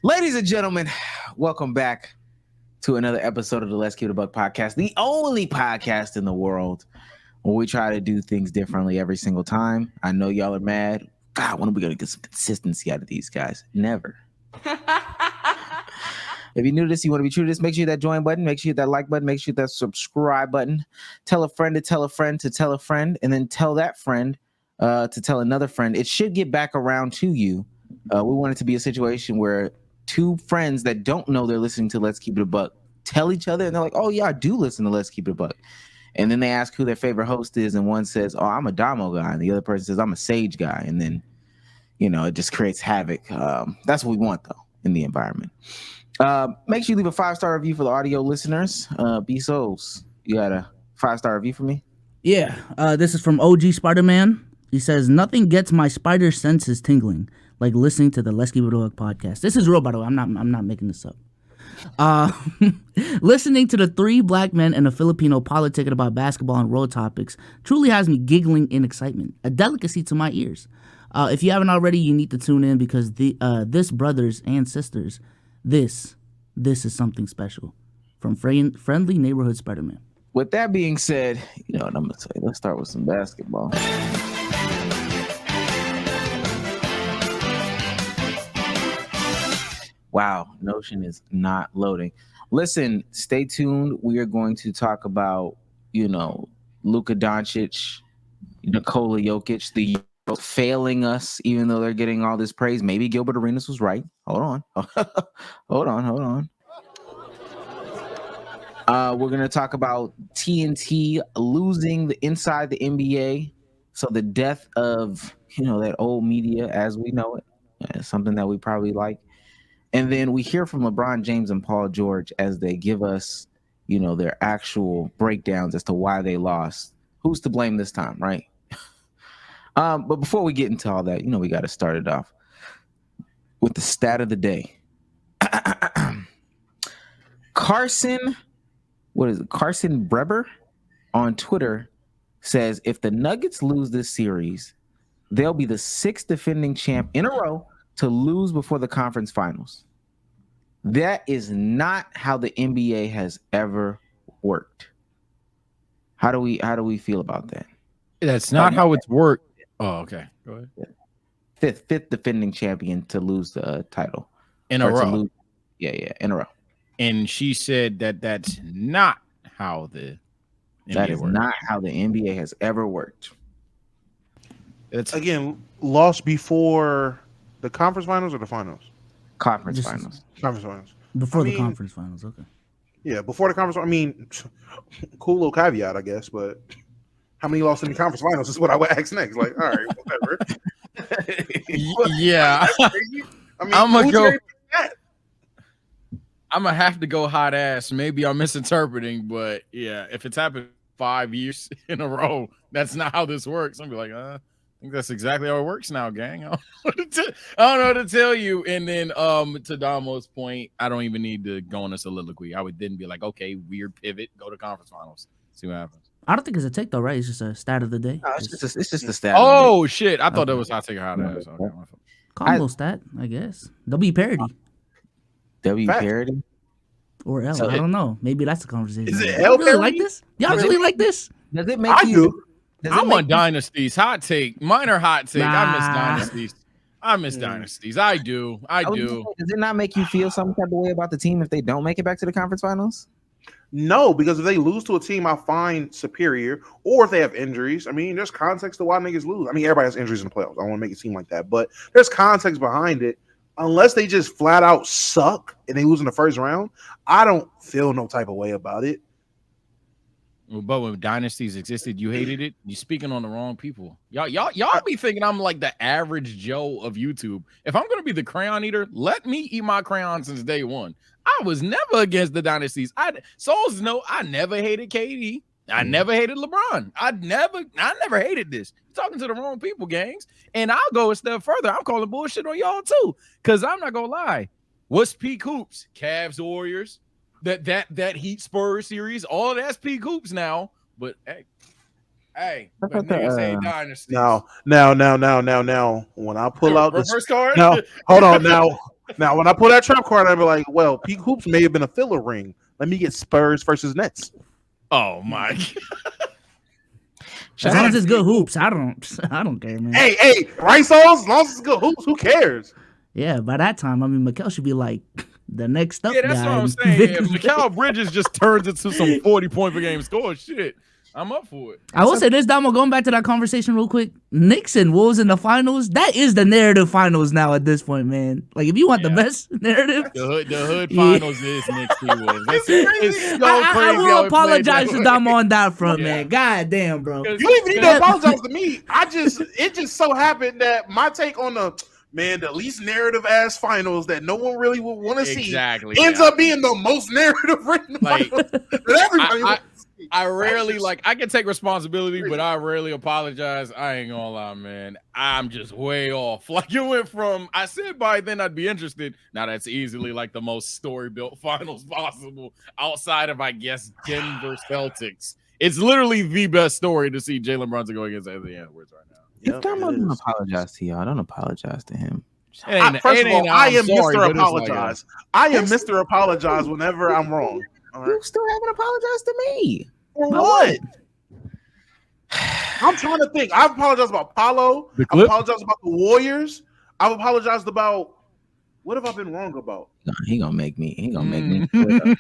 Ladies and gentlemen, welcome back to another episode of the Let's Keep It a Buck podcast, the only podcast in the world where we try to do things differently every single time. I know y'all are mad. God, when are we going to get some consistency out of these guys? Never. If you're new to this, you want to be true to this, make sure you hit that join button, make sure you hit that like button, make sure you hit that subscribe button. Tell a friend to tell a friend to tell a friend, and then tell that friend to tell another friend. It should get back around to you. We want it to be a situation where two friends that don't know they're listening to Let's Keep It a Buck tell each other, and they're like, oh, yeah, I do listen to Let's Keep It a Buck. And then they ask who their favorite host is, and one says, oh, I'm a DOMO guy, and the other person says, I'm a Sage guy. And then, it just creates havoc. That's what we want, though, in the environment. Make sure you leave a 5-star review for the audio listeners. B Souls, you got a 5-star review for me? Yeah, this is from OG Spider-Man. He says, nothing gets my spider senses tingling like listening to the Let's Keep It a Buck podcast. This is real, by the way. I'm not making this up. Listening to the three black men and a Filipino politicking about basketball and world topics truly has me giggling in excitement, a delicacy to my ears. If you haven't already, you need to tune in because this, brothers and sisters, this is something special. From Friendly Neighborhood Spider-Man. With that being said, you know what I'm going to say. Let's start with some basketball. Wow, Notion is not loading. Listen, stay tuned. We are going to talk about, LUKA Doncic, Nikola Jokic, the failing us, even though they're getting all this praise. Maybe Gilbert Arenas was right. Hold on. Hold on. We're going to talk about TNT losing inside the NBA. So the death of, that old media as we know it, something that we probably like. And then we hear from LeBron James and Paul George as they give us, their actual breakdowns as to why they lost. Who's to blame this time, right? But before we get into all that, we got to start it off with the stat of the day. Carson Breber on Twitter says if the Nuggets lose this series, they'll be the 6th defending champ in a row to lose before the conference finals. That is not how the NBA has ever worked. How do we feel about that? That's not how it's worked. Oh, okay. Go ahead. Fifth defending champion to lose the title in a row. Yeah, in a row. And she said that's not how the NBA works. Not how the NBA has ever worked. It's again lost before the conference finals or the finals? Conference finals. Before the conference finals, okay. Yeah, before the conference. I mean, cool little caveat, I guess, but how many lost in the conference finals is what I would ask next. Like, all right, whatever. Yeah. I mean, I'm gonna have to go hot ass. Maybe I'm misinterpreting, but yeah, if it's happened 5 years in a row, that's not how this works. I'm be like, I think that's exactly how it works now, gang. I don't know what to tell you. And then to Damo's point, I don't even need to go on a soliloquy. I would then be like, okay, weird pivot, go to conference finals, see what happens. I don't think it's a take though, right? It's just a stat of the day. No, it's just a stat. Oh shit! I thought that was hot take hot ass. Okay, combo stat, I guess. W parody. W parody. Or L. I don't know. Maybe that's the conversation. Is it L really like this? Y'all really like this? Does it make you? I'm on Dynasties. Hot take. Minor hot take. I miss Dynasties. Dynasties. I do. Does it not make you feel some type of way about the team if they don't make it back to the conference finals? No, because if they lose to a team I find superior, or if they have injuries, I mean, there's context to why niggas lose. I mean, everybody has injuries in the playoffs. I don't want to make it seem like that, but there's context behind it. Unless they just flat out suck and they lose in the first round, I don't feel no type of way about it. But when Dynasties existed, you hated it. You're speaking on the wrong people. Y'all be thinking I'm like the average Joe of YouTube. If I'm gonna be the crayon eater, let me eat my crayon since day one. I was never against the Dynasties. Souls know I never hated KD. I never hated LeBron. I never hated this. You're talking to the wrong people, gangs. And I'll go a step further. I'm calling bullshit on y'all too, because I'm not gonna lie. What's peak hoops? Cavs, Warriors, that Heat Spurs series, all that's peak hoops now. But hey, but niggas say Dynasty. Now. When I pull out reverse card. No, hold on now. Now, when I pull that trap card, I'd be like, well, Peak Hoops may have been a filler ring. Let me get Spurs versus Nets. Oh my! As long as it's good hoops, I don't care, man. Hey, right, Souls? As long as it's good hoops, who cares? Yeah, by that time, I mean, Mikal should be like the next up Yeah, that's guy. what I'm saying. If Mikal Bridges just turns into some 40-point per game score, shit, I'm up for it. I will say this, Damo, going back to that conversation real quick. Knicks and Wolves in the finals, that is the narrative finals now at this point, man. Like, if you want the best narrative. The hood finals is Knicks T Wolves. It's so I crazy. will how it apologize played to Damo on that front, man. God damn, bro. You don't even need to apologize to me. It just so happened that my take on the least narrative ass finals that no one really would want to see ends up being the most narrative written like, finals that everybody I rarely I can take responsibility, but I rarely apologize. I ain't gonna lie, man. I'm just way off. Like, you went from I said by then I'd be interested. Now that's easily like the most story built finals possible outside of, I guess, Denver Celtics. It's literally the best story to see Jalen Brunson go against Anthony Edwards right now. If Damo don't apologize to y'all, don't apologize to him. First of all, I am Mr. Apologize. I am Mr. Apologize whenever I'm wrong. Right. You still haven't apologized to me. For what? I'm trying to think. I've apologized about Paulo. I've apologized about the Warriors. I've apologized about what have I been wrong about? No, he gonna make me.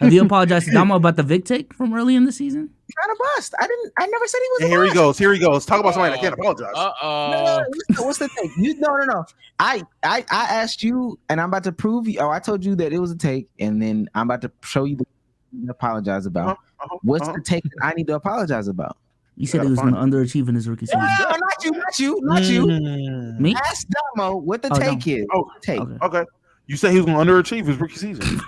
Have you apologized to Damo about the Vic take from early in the season? Trying to bust. I never said he was. And here he goes. Talk about somebody that can't apologize. No, what's the thing? No. I asked you, and I'm about to prove you. Oh, I told you that it was a take, and then I'm about to show you the apologize about. What's the take that I need to apologize about? You said he was going to underachieve in his rookie season. No, not you. Me? Ask Damo what the take is. Oh, take. Okay. You said he was going to underachieve his rookie season.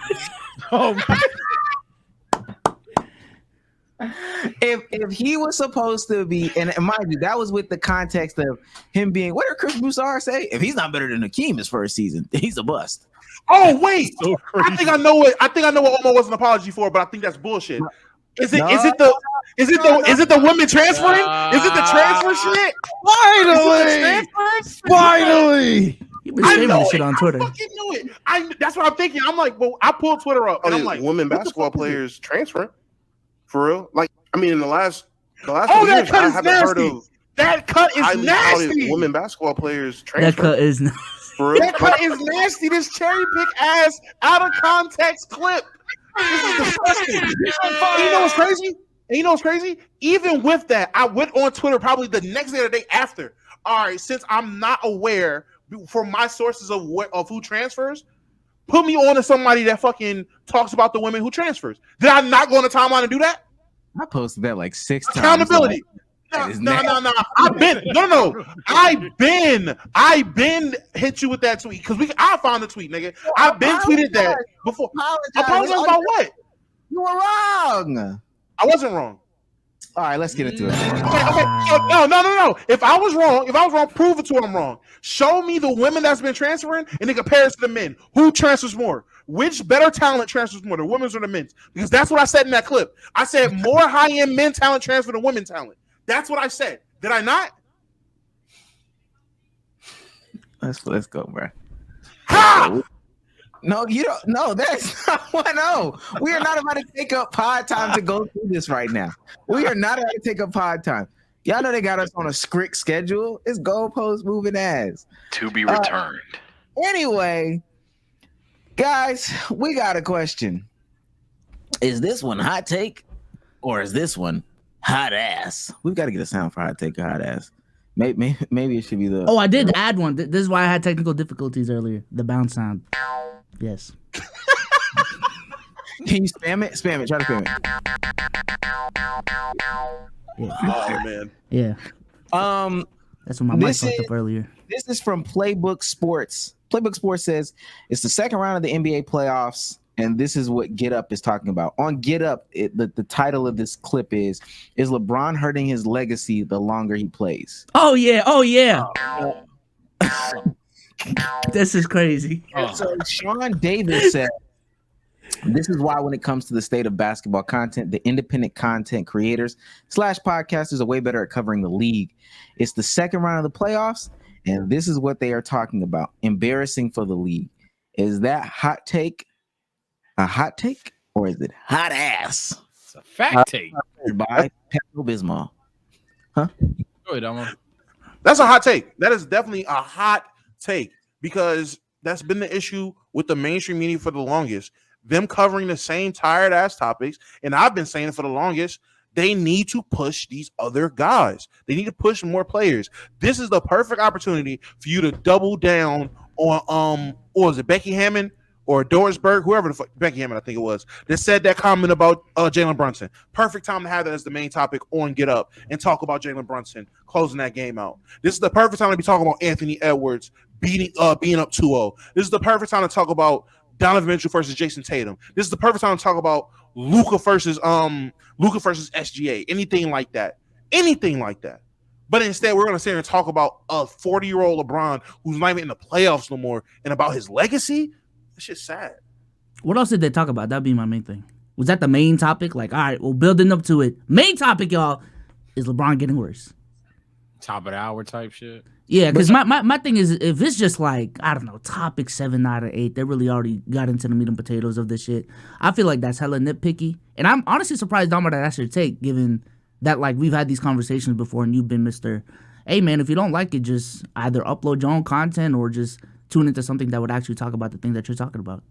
If he was supposed to be, and mind you, that was with the context of him being, what did Chris Broussard say? If he's not better than Hakeem his first season, he's a bust. Oh wait, so I think I know what Omo was an apology for, but I think that's bullshit. Is it the women transferring? Is it the transfer shit? Finally! You've been saying this shit on Twitter. I fucking knew it. That's what I'm thinking. I'm like, well, I pulled Twitter up and I'm like, women basketball players transferring for real. Like, I mean, in the last. That cut is nasty. That cut is nasty. Women basketball players transfer. That cut is nasty. For real? That cut is nasty. This cherry pick ass out of context clip. This is disgusting. And you know what's crazy? Even with that, I went on Twitter probably the next day or the day after. All right, since I'm not aware from my sources of who transfers, put me on to somebody that fucking talks about the women who transfers. Did I not go on the timeline and do that? I posted that like 6 times. Accountability. No. I've been hit you with that tweet because I found the tweet, nigga. I've been tweeted that before. Apologize about what? You were wrong. I wasn't wrong. All right, let's get into it. Okay. No. If I was wrong, prove it to I'm wrong. Show me the women that's been transferring and then compare it to the men. Who transfers more? Which better talent transfers more, the women's or the men's? Because that's what I said in that clip. I said more high-end men talent transfer than women talent. That's what I said. Did I not? Let's go, bro. Ha! No, you don't. No, that's not 1-0. We are not about to take up pod time to go through this right now. We are not about to take up pod time. Y'all know they got us on a strict schedule. It's goalpost moving ass. To be returned. Anyway, guys, we got a question. Is this one hot take or is this one hot ass? We've got to get a sound for hot take or hot ass. Maybe it should be the. Oh, I did add one. This is why I had technical difficulties earlier. The bounce sound. Yes. Can you spam it? Spam it. Try to spam it. Yeah. Oh man. Yeah. That's what my mic fucked up earlier. This is from Playbook Sports. Playbook Sports says it's the second round of the NBA playoffs, and this is what Get Up is talking about. On Get Up, the title of this clip is LeBron hurting his legacy the longer he plays? Oh yeah. This is crazy. So Sean Davis said, this is why when it comes to the state of basketball content, the independent content creators / podcasters are way better at covering the league. It's the second round of the playoffs, and this is what they are talking about. Embarrassing for the league. Is that hot take a hot take or is it hot ass? It's a fact take. By Pepto Bismol. Huh? Go ahead, Domo. That's a hot take. That is definitely a hot take because that's been the issue with the mainstream media for the longest. Them covering the same tired ass topics, and I've been saying it for the longest. They need to push these other guys. They need to push more players. This is the perfect opportunity for you to double down on or was it Becky Hammond or Doris Burke, whoever the fuck, Becky Hammond, I think it was, that said that comment about Jalen Brunson. Perfect time to have that as the main topic on Get Up and talk about Jalen Brunson closing that game out. This is the perfect time to be talking about Anthony Edwards being up 2-0. This is the perfect time to talk about Donovan Mitchell versus Jason Tatum. This is the perfect time to talk about LUKA versus SGA. Anything like that. But instead, we're going to sit here and talk about a 40-year-old LeBron who's not even in the playoffs no more and about his legacy. That shit's sad. What else did they talk about? That'd be my main thing. Was that the main topic? Like, all right, well, building up to it. Main topic, y'all, is LeBron getting worse. Top of the hour type shit. Yeah, because my thing is, if it's just like, I don't know, topic 7 out of 8, they really already got into the meat and potatoes of this shit. I feel like that's hella nitpicky. And I'm honestly surprised, Dahmer, that that's your take, given that, like, we've had these conversations before and you've been Mr. Hey, man, if you don't like it, just either upload your own content or just tune into something that would actually talk about the thing that you're talking about.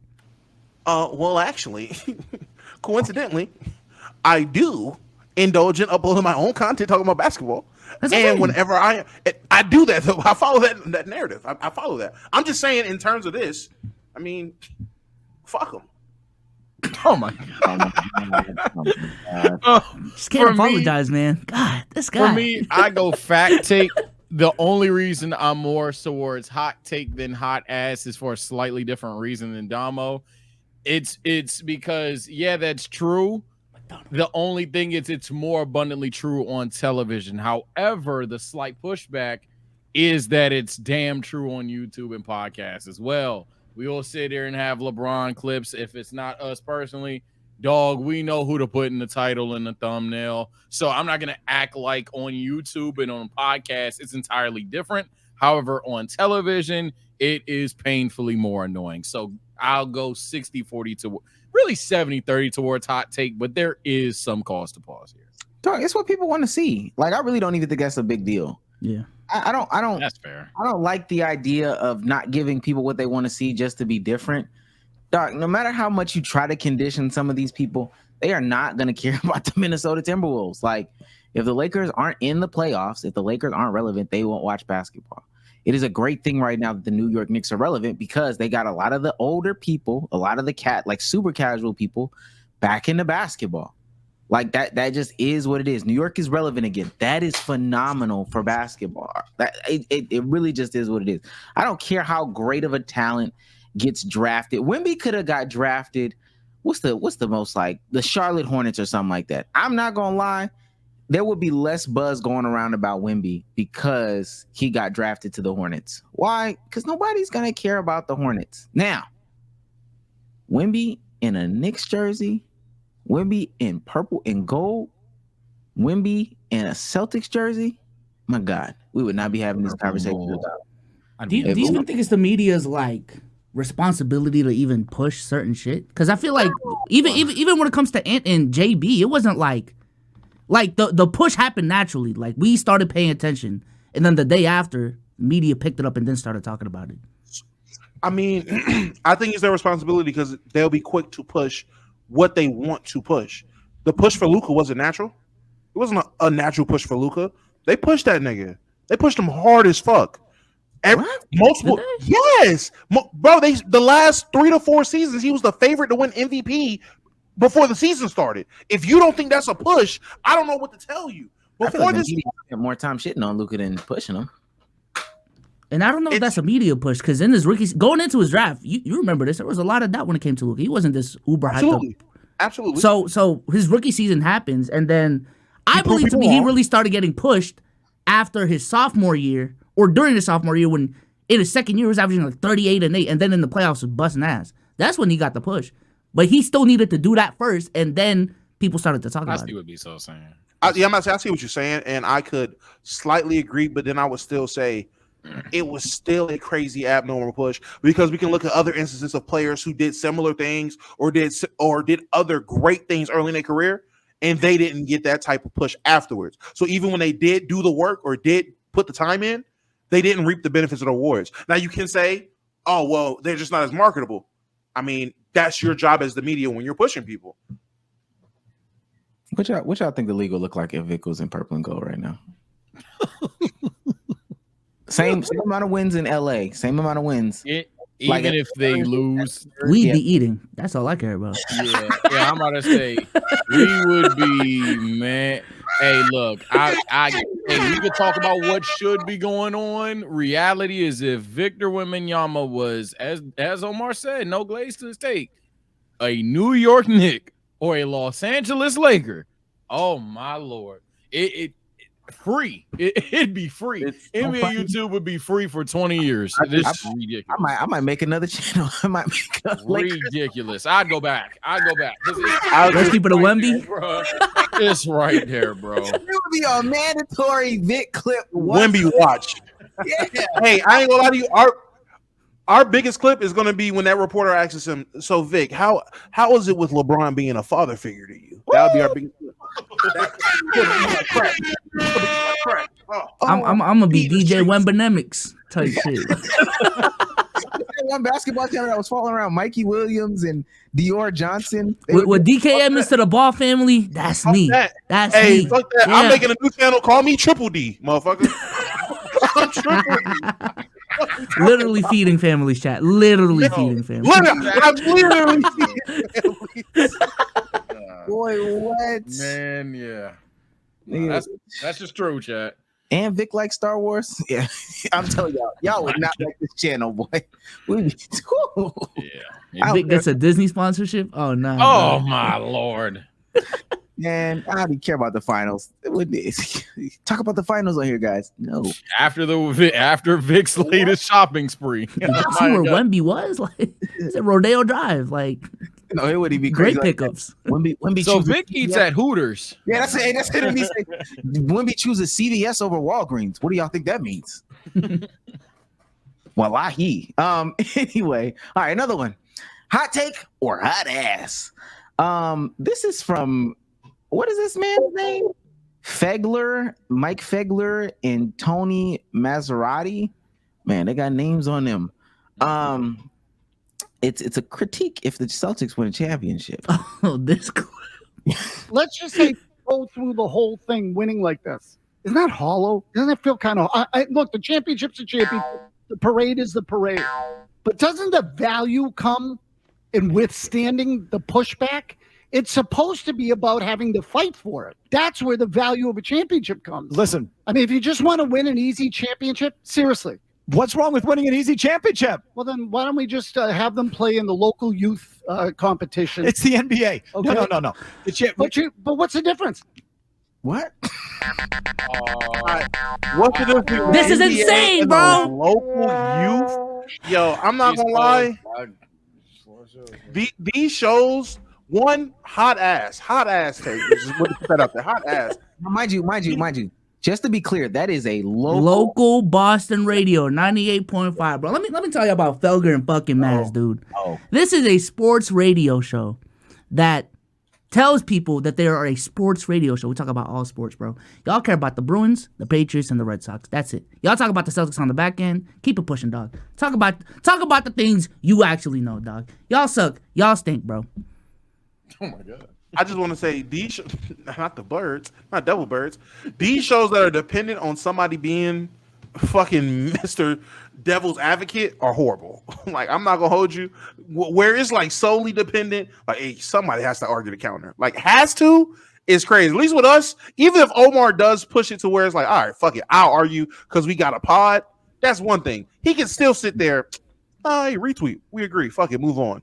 Well, actually, coincidentally, I do indulge in uploading my own content talking about basketball. That's and amazing. whenever I do that, though, I follow that narrative. I follow that. I'm just saying, in terms of this, I mean, fuck them. Oh my god. Just can't For apologize, man. God, this guy. For me, I go fact take. The only reason I'm more towards hot take than hot ass is for a slightly different reason than Damo. It's because, yeah, that's true. The only thing is it's more abundantly true on television. However, the slight pushback is that it's damn true on YouTube and podcasts as well. We all sit here and have LeBron clips. If it's not us personally, dog, we know who to put in the title and the thumbnail. So I'm not going to act like on YouTube and on podcasts it's entirely different. However, on television, it is painfully more annoying. So I'll go 60-40 to really 70-30 towards hot take, but there is some cause to pause here. Dog, it's what people want to see. Like, I really don't even think that's a big deal. Yeah. I don't. That's fair. I don't like the idea of not giving people what they want to see just to be different. Dog, no matter how much you try to condition some of these people, they are not going to care about the Minnesota Timberwolves. Like, if the Lakers aren't in the playoffs, if the Lakers aren't relevant, they won't watch basketball. It is a great thing right now that the New York Knicks are relevant because they got a lot of the older people, a lot of the super casual people back into basketball. Like that just is what it is. New York is relevant again. That is phenomenal for basketball. That it really just is what it is. I don't care how great of a talent gets drafted. Wemby could have got drafted. What's the most, like, the Charlotte Hornets or something like that. I'm not gonna lie. There would be less buzz going around about Wemby because he got drafted to the Hornets. Why? Because nobody's going to care about the Hornets. Now, Wemby in a Knicks jersey, Wemby in purple and gold, Wemby in a Celtics jersey, my God, we would not be having this conversation. Do you even think it's the media's, like, responsibility to even push certain shit? Because I feel like even when it comes to Ant and JB, it wasn't like the push happened naturally. Like, we started paying attention, and then the day after, media picked it up and then started talking about it. I mean, I think it's their responsibility because they'll be quick to push what they want to push. The push for LUKA wasn't natural. It wasn't a natural push for LUKA. They pushed that nigga. They pushed him hard as fuck. Multiple, yes, bro. The last 3 to 4 seasons, he was the favorite to win MVP before the season started. If you don't think that's a push, I don't know what to tell you. Before this, spent more time shitting on LUKA than pushing him. And I don't know if that's a media push, because in his rookie, going into his draft, you remember this, there was a lot of doubt when it came to LUKA. He wasn't this uber hyped up. Absolutely. So his rookie season happens, and then I believe to me he really started getting pushed after his sophomore year, or during his sophomore year, when in his second year he was averaging like 38 and 8, and then in the playoffs was busting ass. That's when he got the push. But he still needed to do that first, and then people started to talk about it. I see what B-So saying. I'm not saying I see what you're saying, and I could slightly agree, but then I would still say it was still a crazy abnormal push, because we can look at other instances of players who did similar things or did other great things early in their career, and they didn't get that type of push afterwards. So even when they did do the work or did put the time in, they didn't reap the benefits of the awards. Now you can say, oh, well, they're just not as marketable. I mean, that's your job as the media when you're pushing people. What y'all think the league will look like if Vic was in purple and gold right now? Same amount of wins in LA. Same amount of wins. Even if they lose, we'd be eating. That's all I care about. Yeah, I'm about to say we would be, man. Hey, look, hey, we could talk about what should be going on. Reality is, if Victor Wembanyama was, as Omar said, no glaze to his take, a New York Knick or a Los Angeles Laker, oh my Lord, free. It'd be free. NBA YouTube would be free for 20 years. This is ridiculous. I might make another channel. I might make a ridiculous. I'd go back. Let's keep it a Wemby. It's right there, bro. It would be a mandatory Vic clip. Wemby watch. Yeah. Hey, I ain't gonna lie to you. Our biggest clip is going to be when that reporter asks him, so Vic, how is it with LeBron being a father figure to you? That would be our biggest clip. I'm gonna be DJ Wembanemics type shit. One basketball channel that was following around Mikey Williams and Dior Johnson. What DKM is to the Ball family, that's me. That's me. Fuck that. Yeah. I'm making a new channel. Call me Triple D, motherfucker. I'm Triple D. Literally feeding families, chat. Literally feeding families. I'm literally feeding families. Boy, what? Man, yeah. That's just true, chat. And Vic likes Star Wars. Yeah, I'm telling y'all would not like this channel, boy. Yeah. Vic gets a Disney sponsorship. Oh no. Oh my Lord. Man, I don't even care about the finals. Talk about the finals on here, guys. No. After Vic's latest shopping spree. Did you see where Wemby was? Like, it's at Rodeo Drive. Like, no, it wouldn't be crazy. Great pickups. Wemby so Vic eats at Hooters. Yeah, that's it. That's it. Wemby chooses CVS over Walgreens. What do y'all think that means? Wallahi. Anyway, all right, another one. Hot take or hot ass. This is from, what is this man's name? Mike Fegler, and Tony Maserati. Man, they got names on them. It's a critique if the Celtics win a championship. Oh, this. Let's just say go through the whole thing winning like this. Isn't that hollow? Doesn't it feel kind of? Look, the championship's a championship. The parade is the parade. But doesn't the value come in withstanding the pushback? It's supposed to be about having to fight for it. That's where the value of a championship comes. Listen, I mean, if you just want to win an easy championship, seriously. What's wrong with winning an easy championship? Well, then why don't we just have them play in the local youth competition? It's the NBA. Okay. No. But what's the difference? What? What's the difference? This is insane, bro. Local youth. Yo, I'm not gonna lie. These shows, one hot ass take. Just put that up there. Hot ass. Mind you. Just to be clear, that is a local Boston radio, 98.5, bro. Let me tell you about Felger and fucking Maz, dude. This is a sports radio show that tells people that they are a sports radio show. We talk about all sports, bro. Y'all care about the Bruins, the Patriots, and the Red Sox. That's it. Y'all talk about the Celtics on the back end. Keep it pushing, dog. Talk about the things you actually know, dog. Y'all suck. Y'all stink, bro. Oh my God. I just want to say these, not the birds, not devil birds. These shows that are dependent on somebody being fucking Mr. Devil's Advocate are horrible. Like, I'm not gonna hold you. Where it's like solely dependent, like, hey, somebody has to argue the counter. Like, has to is crazy. At least with us, even if Omar does push it to where it's like, all right, fuck it, I'll argue because we got a pod. That's one thing. He can still sit there. Hey, retweet. We agree. Fuck it, move on.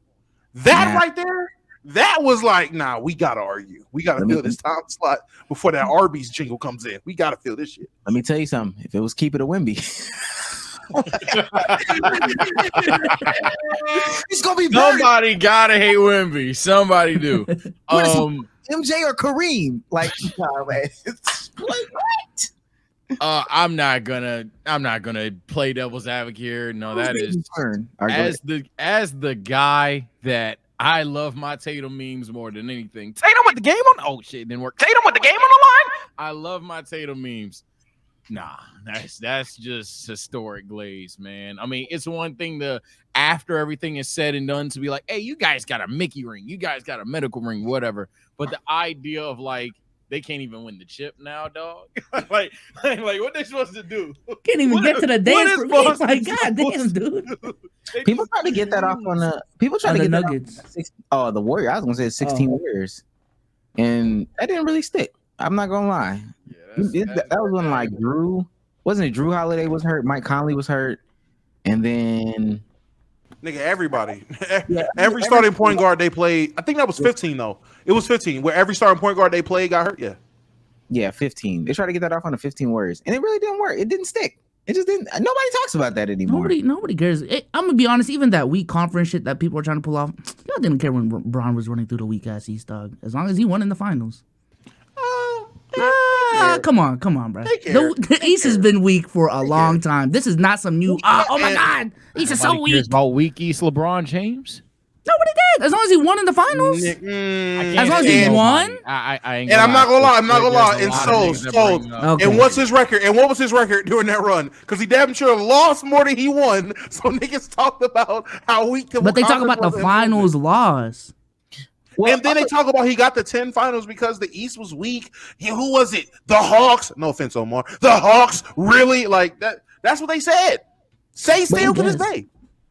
That right there. That was like, nah, we gotta argue. We gotta fill this time slot before that Arby's jingle comes in. We gotta fill this shit. Let me tell you something. If it was keep it a Wemby, it's gonna be somebody gotta hate Wemby. Somebody do. MJ or Kareem? Like, nah, man. It's like what? I'm not gonna play devil's advocate here. No, that is as the guy that I love my Tatum memes more than anything. Tatum with the game on. Oh shit, it didn't work. Tatum with the game on the line. I love my Tatum memes. Nah, that's just historic glaze, man. I mean, it's one thing to after everything is said and done to be like, hey, you guys got a Mickey ring, you guys got a medical ring, whatever. But the idea of like they can't even win the chip now, dog. like what they supposed to do? Can't even get to the dance for me. Like, god damn, dude. People try to get that off on the people try to get Nuggets. The Warriors. I was gonna say 16 Warriors, and that didn't really stick. I'm not gonna lie. Yeah, that was when like wasn't it Drew Holiday was hurt, Mike Conley was hurt, and then nigga, everybody. every starting point guard they played, I think that was 15 though. It was 15 where every starting point guard they played got hurt. Yeah, 15. They tried to get that off on the 15 Warriors, and it really didn't work. It didn't stick. It just didn't. Nobody talks about that anymore. Nobody cares. I'm gonna be honest. Even that weak conference shit that people are trying to pull off, y'all didn't care when Bron was running through the weak ass East, dog. As long as he won in the finals. Come on, bro. The East has been weak for a long time. This is not some new. Oh my God, East is so weak. About weak East LeBron James. Nobody did. As long as he won in the finals. As long as he won. And I'm not gonna lie. And so. And what's his record? And what was his record during that run? Because he damn sure lost more than he won. So niggas talked about how weak. But they talk about the finals loss. Well, and then they talk about he got the 10 finals because the East was weak. Who was it? The Hawks. No offense, Omar. The Hawks really like that. That's what they said. Say still to this day.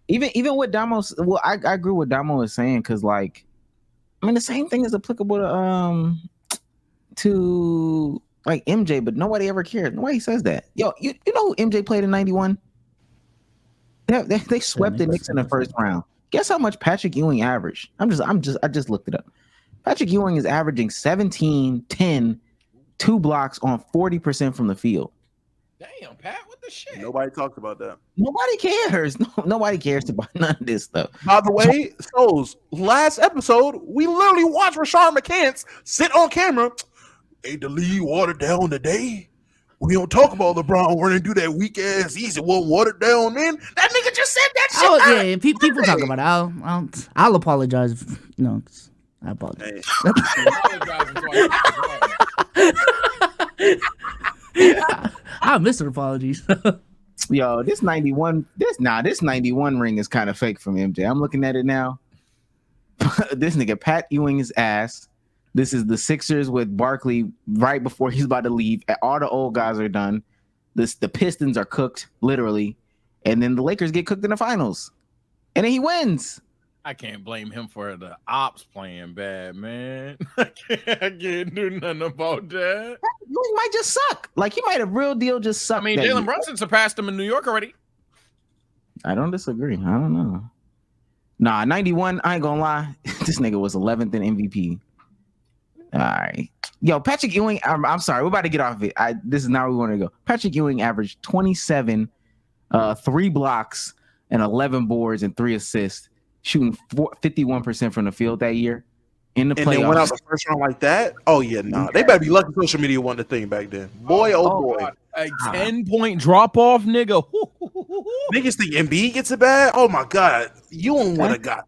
Even with Damo's, well, I agree with Damo is saying because like, I mean the same thing is applicable to like MJ, but nobody ever cared. Nobody says that. Yo, you know who MJ played in '91? They swept the Knicks in the first round. Guess how much Patrick Ewing averaged? I just looked it up. Patrick Ewing is averaging 17, 10, 2 blocks on 40% from the field. Damn, Pat, what the shit? Nobody talks about that. Nobody cares. Nobody cares about none of this stuff. By the way, last episode, we literally watched Rashard McCants sit on camera. Hey, the league watered down today. We don't talk about LeBron. We're gonna do that weak ass easy. Won't water down, man. That nigga just said that shit. People talk about it. I'll apologize. No, I apologize. I miss apologies. Yo, this 91 ring is kind of fake from MJ. I'm looking at it now. This nigga Pat Ewing his ass. This is the Sixers with Barkley right before he's about to leave. All the old guys are done. The Pistons are cooked, literally. And then the Lakers get cooked in the finals. And then he wins. I can't blame him for the ops playing bad, man. I can't do nothing about that. He might just suck. Like, he might have real deal just suck. I mean, Jalen Brunson surpassed him in New York already. I don't disagree. I don't know. Nah, 91, I ain't gonna lie. This nigga was 11th in MVP. All right. Yo, Patrick Ewing, I'm sorry. We're about to get off of it. This is not where we want to go. Patrick Ewing averaged 27, 3 blocks, and 11 boards and 3 assists, shooting 51% from the field that year in the playoffs. And then went out the first round like that? Oh, yeah, nah. They better be lucky social media wasn't the thing back then. Boy, boy. God. A 10-point drop-off, nigga. Niggas think Embiid gets it bad? Oh, my God. Ewing would have got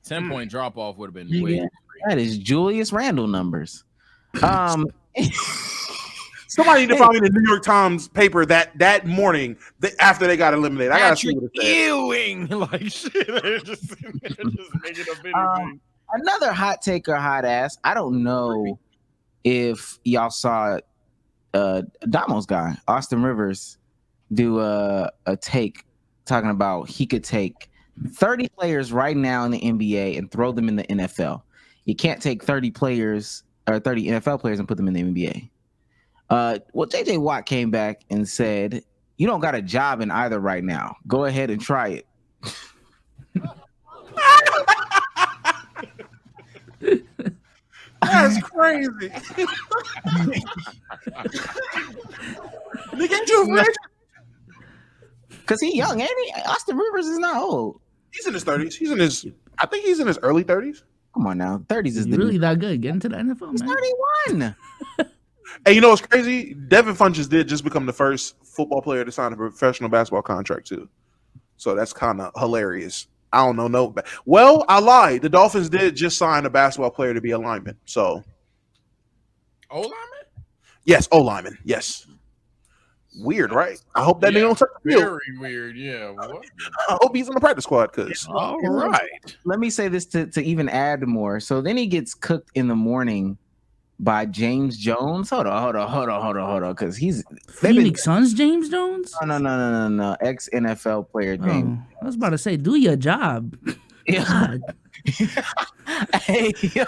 10-point drop-off would have been way. That is Julius Randle numbers. Somebody need to find me the New York Times paper that morning after they got eliminated. I gotta see what it said. Ewing, like shit. They're just making up anything. Another hot take or hot ass. I don't know if y'all saw Damo's guy, Austin Rivers, do a take talking about he could take 30 players right now in the NBA and throw them in the NFL. You can't take 30 players or 30 NFL players and put them in the NBA. Well, JJ Watt came back and said, you don't got a job in either right now. Go ahead and try it. That's crazy. Look at you, Rich. Because he's young, ain't he? Austin Rivers is not old. He's in his 30s. I think he's in his early 30s. Come on now. 30s is really that good. Get into the NFL, he's man. 31. Hey, you know what's crazy? Devin Funches did just become the first football player to sign a professional basketball contract too. So that's kind of hilarious. I don't know. No, well, I lied. The Dolphins did just sign a basketball player to be a lineman. So, O-lineman? yes, O-lineman. Yes. Weird, right? I hope that nigga don't touch the field. Very weird. Yeah. What? I hope he's on the practice squad. Cause All right. Let me say this to even add more. So then he gets cooked in the morning by James Jones. Hold on. Because he's Phoenix Suns James Jones? No. Ex NFL player James. Oh, I was about to say, do your job. God. Hey, yo.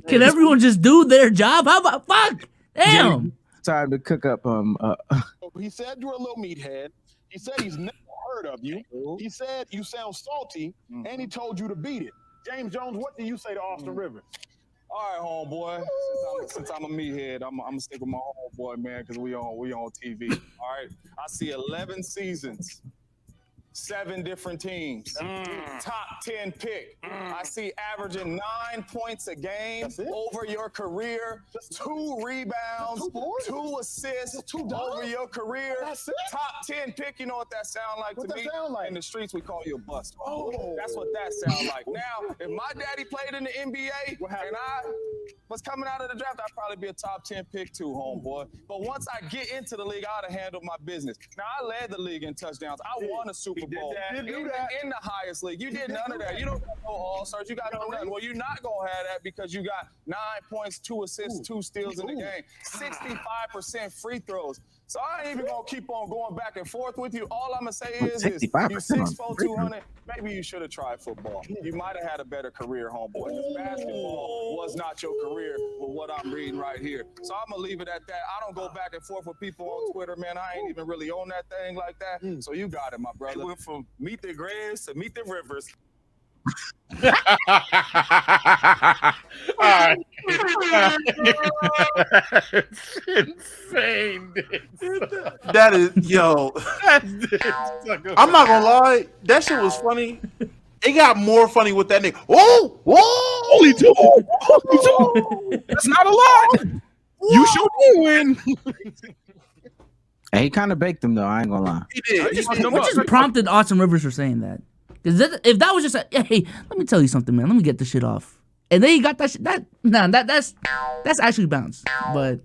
Can everyone just do their job? How about fuck? Damn. Time to cook up He said you're a little meathead. He said he's never heard of you. He said you sound salty, and he told you to beat it. James Jones, what do you say to Austin Rivers? All right, homeboy. Since I'm a meathead, I'm gonna stick with my homeboy, man, because we on TV. All right. I see 11 seasons, 7 different teams, top 10 pick. I see averaging 9 points a game over your career, 2 rebounds, 2 assists over your career. Top 10 pick. You know what that sound like to me? In the streets, we call you a bust. That's what that sound like. Now, if my daddy played in the NBA and I was coming out of the draft, I'd probably be a top 10 pick too, homeboy. But once I get into the league, I'd have handled my business. Now, I led the league in touchdowns. I won a Super Bowl in the highest league. You did none of that. You don't got no all-stars. You got no nothing. Well, you're not going to have that because you got 9 points, 2 assists, 2 steals in the game, 65% free throws. So I ain't even going to keep on going back and forth with you. All I'm going to say is you 6'4", 200, maybe you should have tried football. You might have had a better career, homeboy. Because basketball was not your career with what I'm reading right here. So I'm going to leave it at that. I don't go back and forth with people on Twitter, man. I ain't even really on that thing like that. So you got it, my brother. It went from meet the Graves to meet the Rivers. It's insane. that is, yo. I'm not gonna lie. That shit was funny. It got more funny with that nigga. Whoa! Only 2. That's not a lot. You should win. Hey, he kind of baked him though. I ain't gonna lie. He did. What just prompted Austin Rivers for saying that? Because if that was just hey, let me tell you something, man. Let me get this shit off. And then he got that shit. That's actually bounced. But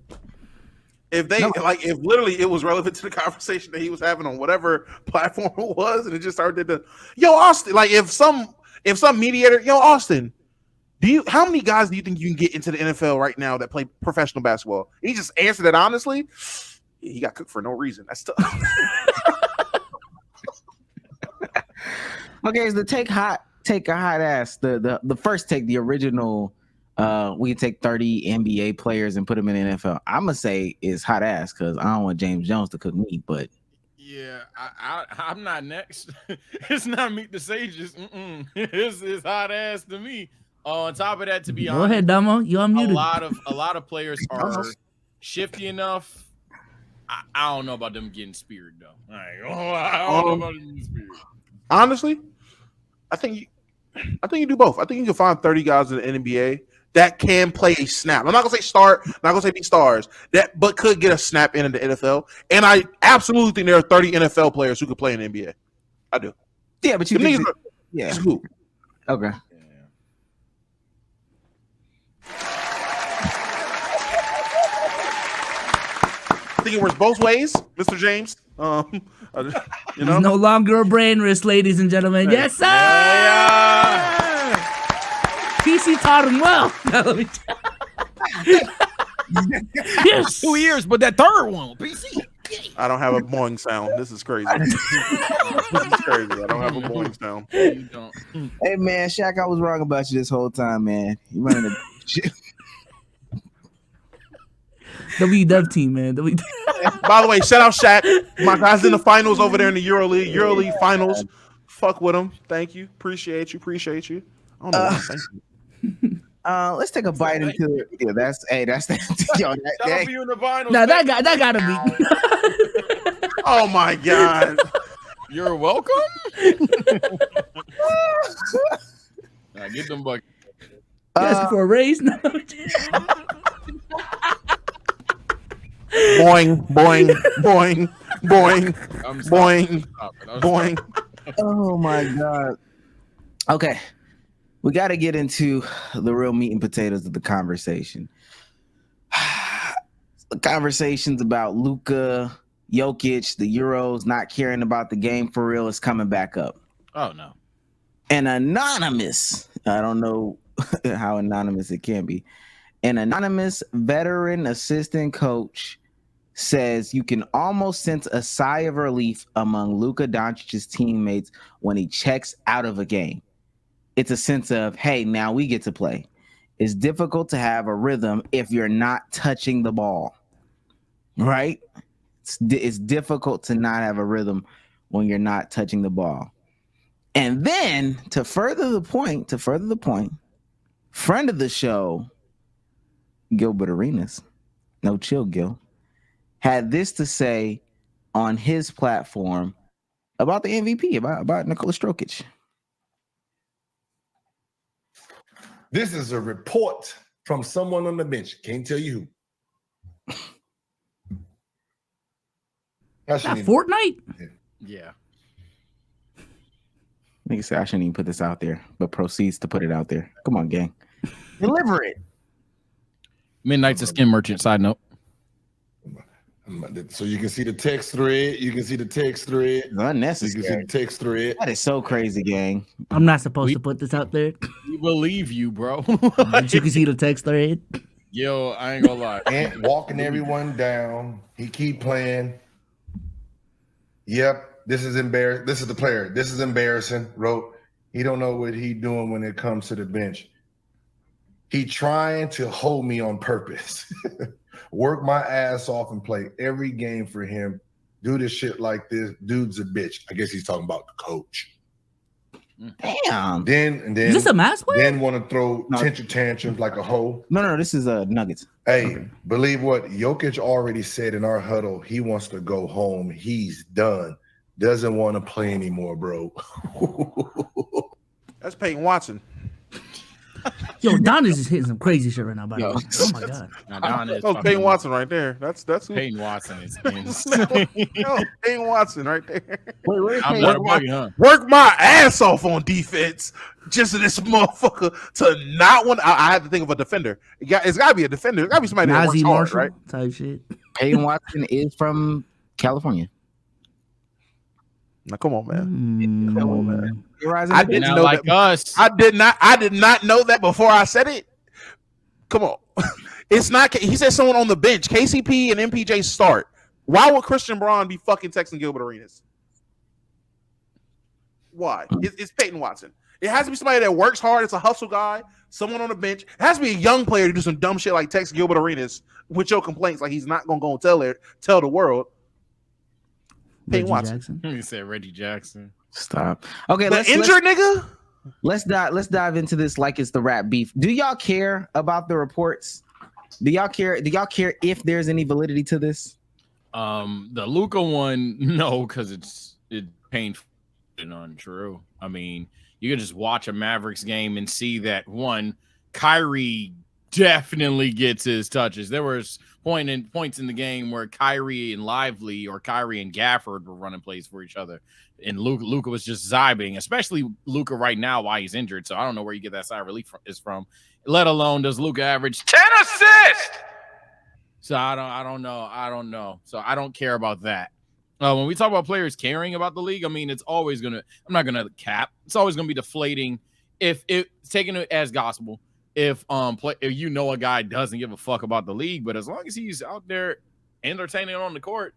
if if literally it was relevant to the conversation that he was having on whatever platform it was, and it just started to, yo, Austin, like if some mediator, yo, Austin, how many guys do you think you can get into the NFL right now that play professional basketball? He just answered that honestly. He got cooked for no reason. That's tough. Okay, so take a hot ass. The first take, the original. We could take 30 NBA players and put them in the NFL. I'm gonna say is hot ass because I don't want James Jones to cook me. But yeah, I'm not next. It's not Meet the Sages. It's hot ass to me. On top of that, to be honest, go ahead, Domo. You unmuted. A lot of players are shifty enough. I don't know about them getting speared though. I don't know about them getting speared. Honestly, I think you do both. I think you can find 30 guys in the NBA that can play a snap. I'm not gonna say start, I'm not gonna say be stars, but could get a snap in the NFL. And I absolutely think there are 30 NFL players who could play in the NBA. I do. Yeah, but you think yeah. Okay. I think it works both ways, Mr. James. He's no longer a brain wrist, ladies and gentlemen. Yes, sir. PC taught him well. Yes. 2 years, but that third one, PC. I don't have a boing sound. This is crazy. This is crazy. I don't have a boing sound. You don't. Hey man, SHAQ, I was wrong about you this whole time, man. You running a shit. WW team, man. By the way, shout out SHAQ. My guys in the finals over there in the EuroLeague finals. Fuck with them. Thank you. Appreciate you. I don't know why. Thank you. Let's take a bite into it. Yeah, that's yo, that you in the finals. Now that gotta be. Oh my god. You're welcome. Now get them buckets. Asking for a raise? No. Boing, boing, boing, boing, I'm boing, stopping. boing. Oh my god. Okay. We got to get into the real meat and potatoes of the conversation. The conversations about Luka, Jokic, the Euros not caring about the game for real is coming back up. Oh no. An anonymous, I don't know how anonymous it can be. An anonymous veteran assistant coach says you can almost sense a sigh of relief among Luka Doncic's teammates when he checks out of a game. It's a sense of, hey, now we get to play. It's difficult to have a rhythm if you're not touching the ball, right? It's difficult to not have a rhythm when you're not touching the ball. And then to further the point, friend of the show, Gilbert Arenas, no chill Gil, had this to say on his platform about the MVP, about Nikola Jokic. This is a report from someone on the bench. Can't tell you who. That Fortnite? Yeah. Nigga said I shouldn't even put this out there, but proceeds to put it out there. Come on, gang. Deliver it. Midnight's a skin merchant, side note. So you can see the text thread. It's unnecessary. You can see the text thread. That is so crazy, gang. I'm not supposed to put this out there. We believe you, bro. But you can see the text thread. Yo, I ain't gonna lie. And walking everyone down. He keep playing. Yep, this is embarrassing. This is the player. This is embarrassing. Wrote, he don't know what he doing when it comes to the bench. He trying to hold me on purpose. Work my ass off and play every game for him. Do this shit like this. Dude's a bitch. I guess he's talking about the coach. Damn. Then Is this a mass win? Then want to throw tantrums like a hoe. No, this is Nuggets. Hey, believe what Jokic already said in our huddle. He wants to go home. He's done. Doesn't want to play anymore, bro. That's Peyton Watson. Yo, Don is just hitting some crazy shit right now. By the way. Oh my god. Now, Don is That's Peyton Watson right there. That's who. Peyton Watson is No, Peyton Watson right there. Wait, I'm Peyton? not bugging, huh? Work my ass off on defense just for this motherfucker to not want. I had to think of a defender. It's got to be a defender. It's got to be somebody that works Nazi hard, Marshall right? type shit. Peyton Watson is from California. Now, come on, man. Come on, man. I didn't Now, know like that. us. I did not know that before I said it. Come on. It's not. He said someone on the bench. KCP and MPJ start. Why would Christian Braun be fucking texting Gilbert Arenas? Why? It's Peyton Watson. It has to be somebody that works hard. It's a hustle guy. Someone on the bench. It has to be a young player to do some dumb shit like text Gilbert Arenas with your complaints. Like he's not gonna go and tell the world. Peyton Watson. You said Reggie Jackson. Stop. Okay, The injured nigga. Let's dive into this like it's the rap beef. Do y'all care about the reports? Do y'all care if there's any validity to this? The Luka one, no, because it's painful and untrue. I mean, you can just watch a Mavericks game and see that one, Kyrie definitely gets his touches. There was points in the game where Kyrie and Lively or Kyrie and Gafford were running plays for each other, and Luka was just zibing, especially Luka right now while he's injured. So I don't know where you get that sigh of relief from. Let alone does Luka average 10 assists. So I don't know. So I don't care about that. When we talk about players caring about the league, I mean, it's always I'm not gonna cap. It's always gonna be deflating if taking it as gospel. If you know a guy doesn't give a fuck about the league, but as long as he's out there entertaining on the court,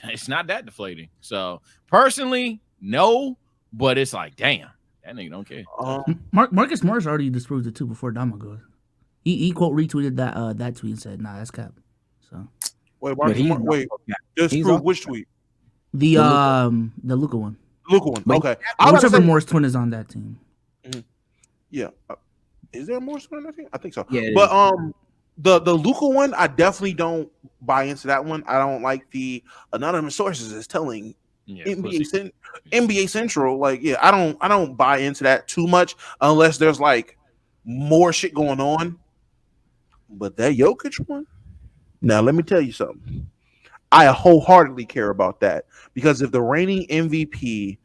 it's not that deflating. So personally, no, but it's like, damn, that nigga don't care. Marcus Morris already disproved it too before DOMO goes. He quote retweeted that tweet and said, "Nah, that's cap." So wait, disprove which tweet? The Luka one. Luka one. Okay, whichever Morris twin is on that team. Yeah. Is there a Morris twin on that team? I think so. Yeah, but the Luka one, I definitely don't buy into that one. I don't like the anonymous sources is telling NBA Central. Like, yeah, I don't buy into that too much unless there's like more shit going on. But that Jokic one, Now, let me tell you something. I wholeheartedly care about that because if the reigning MVP,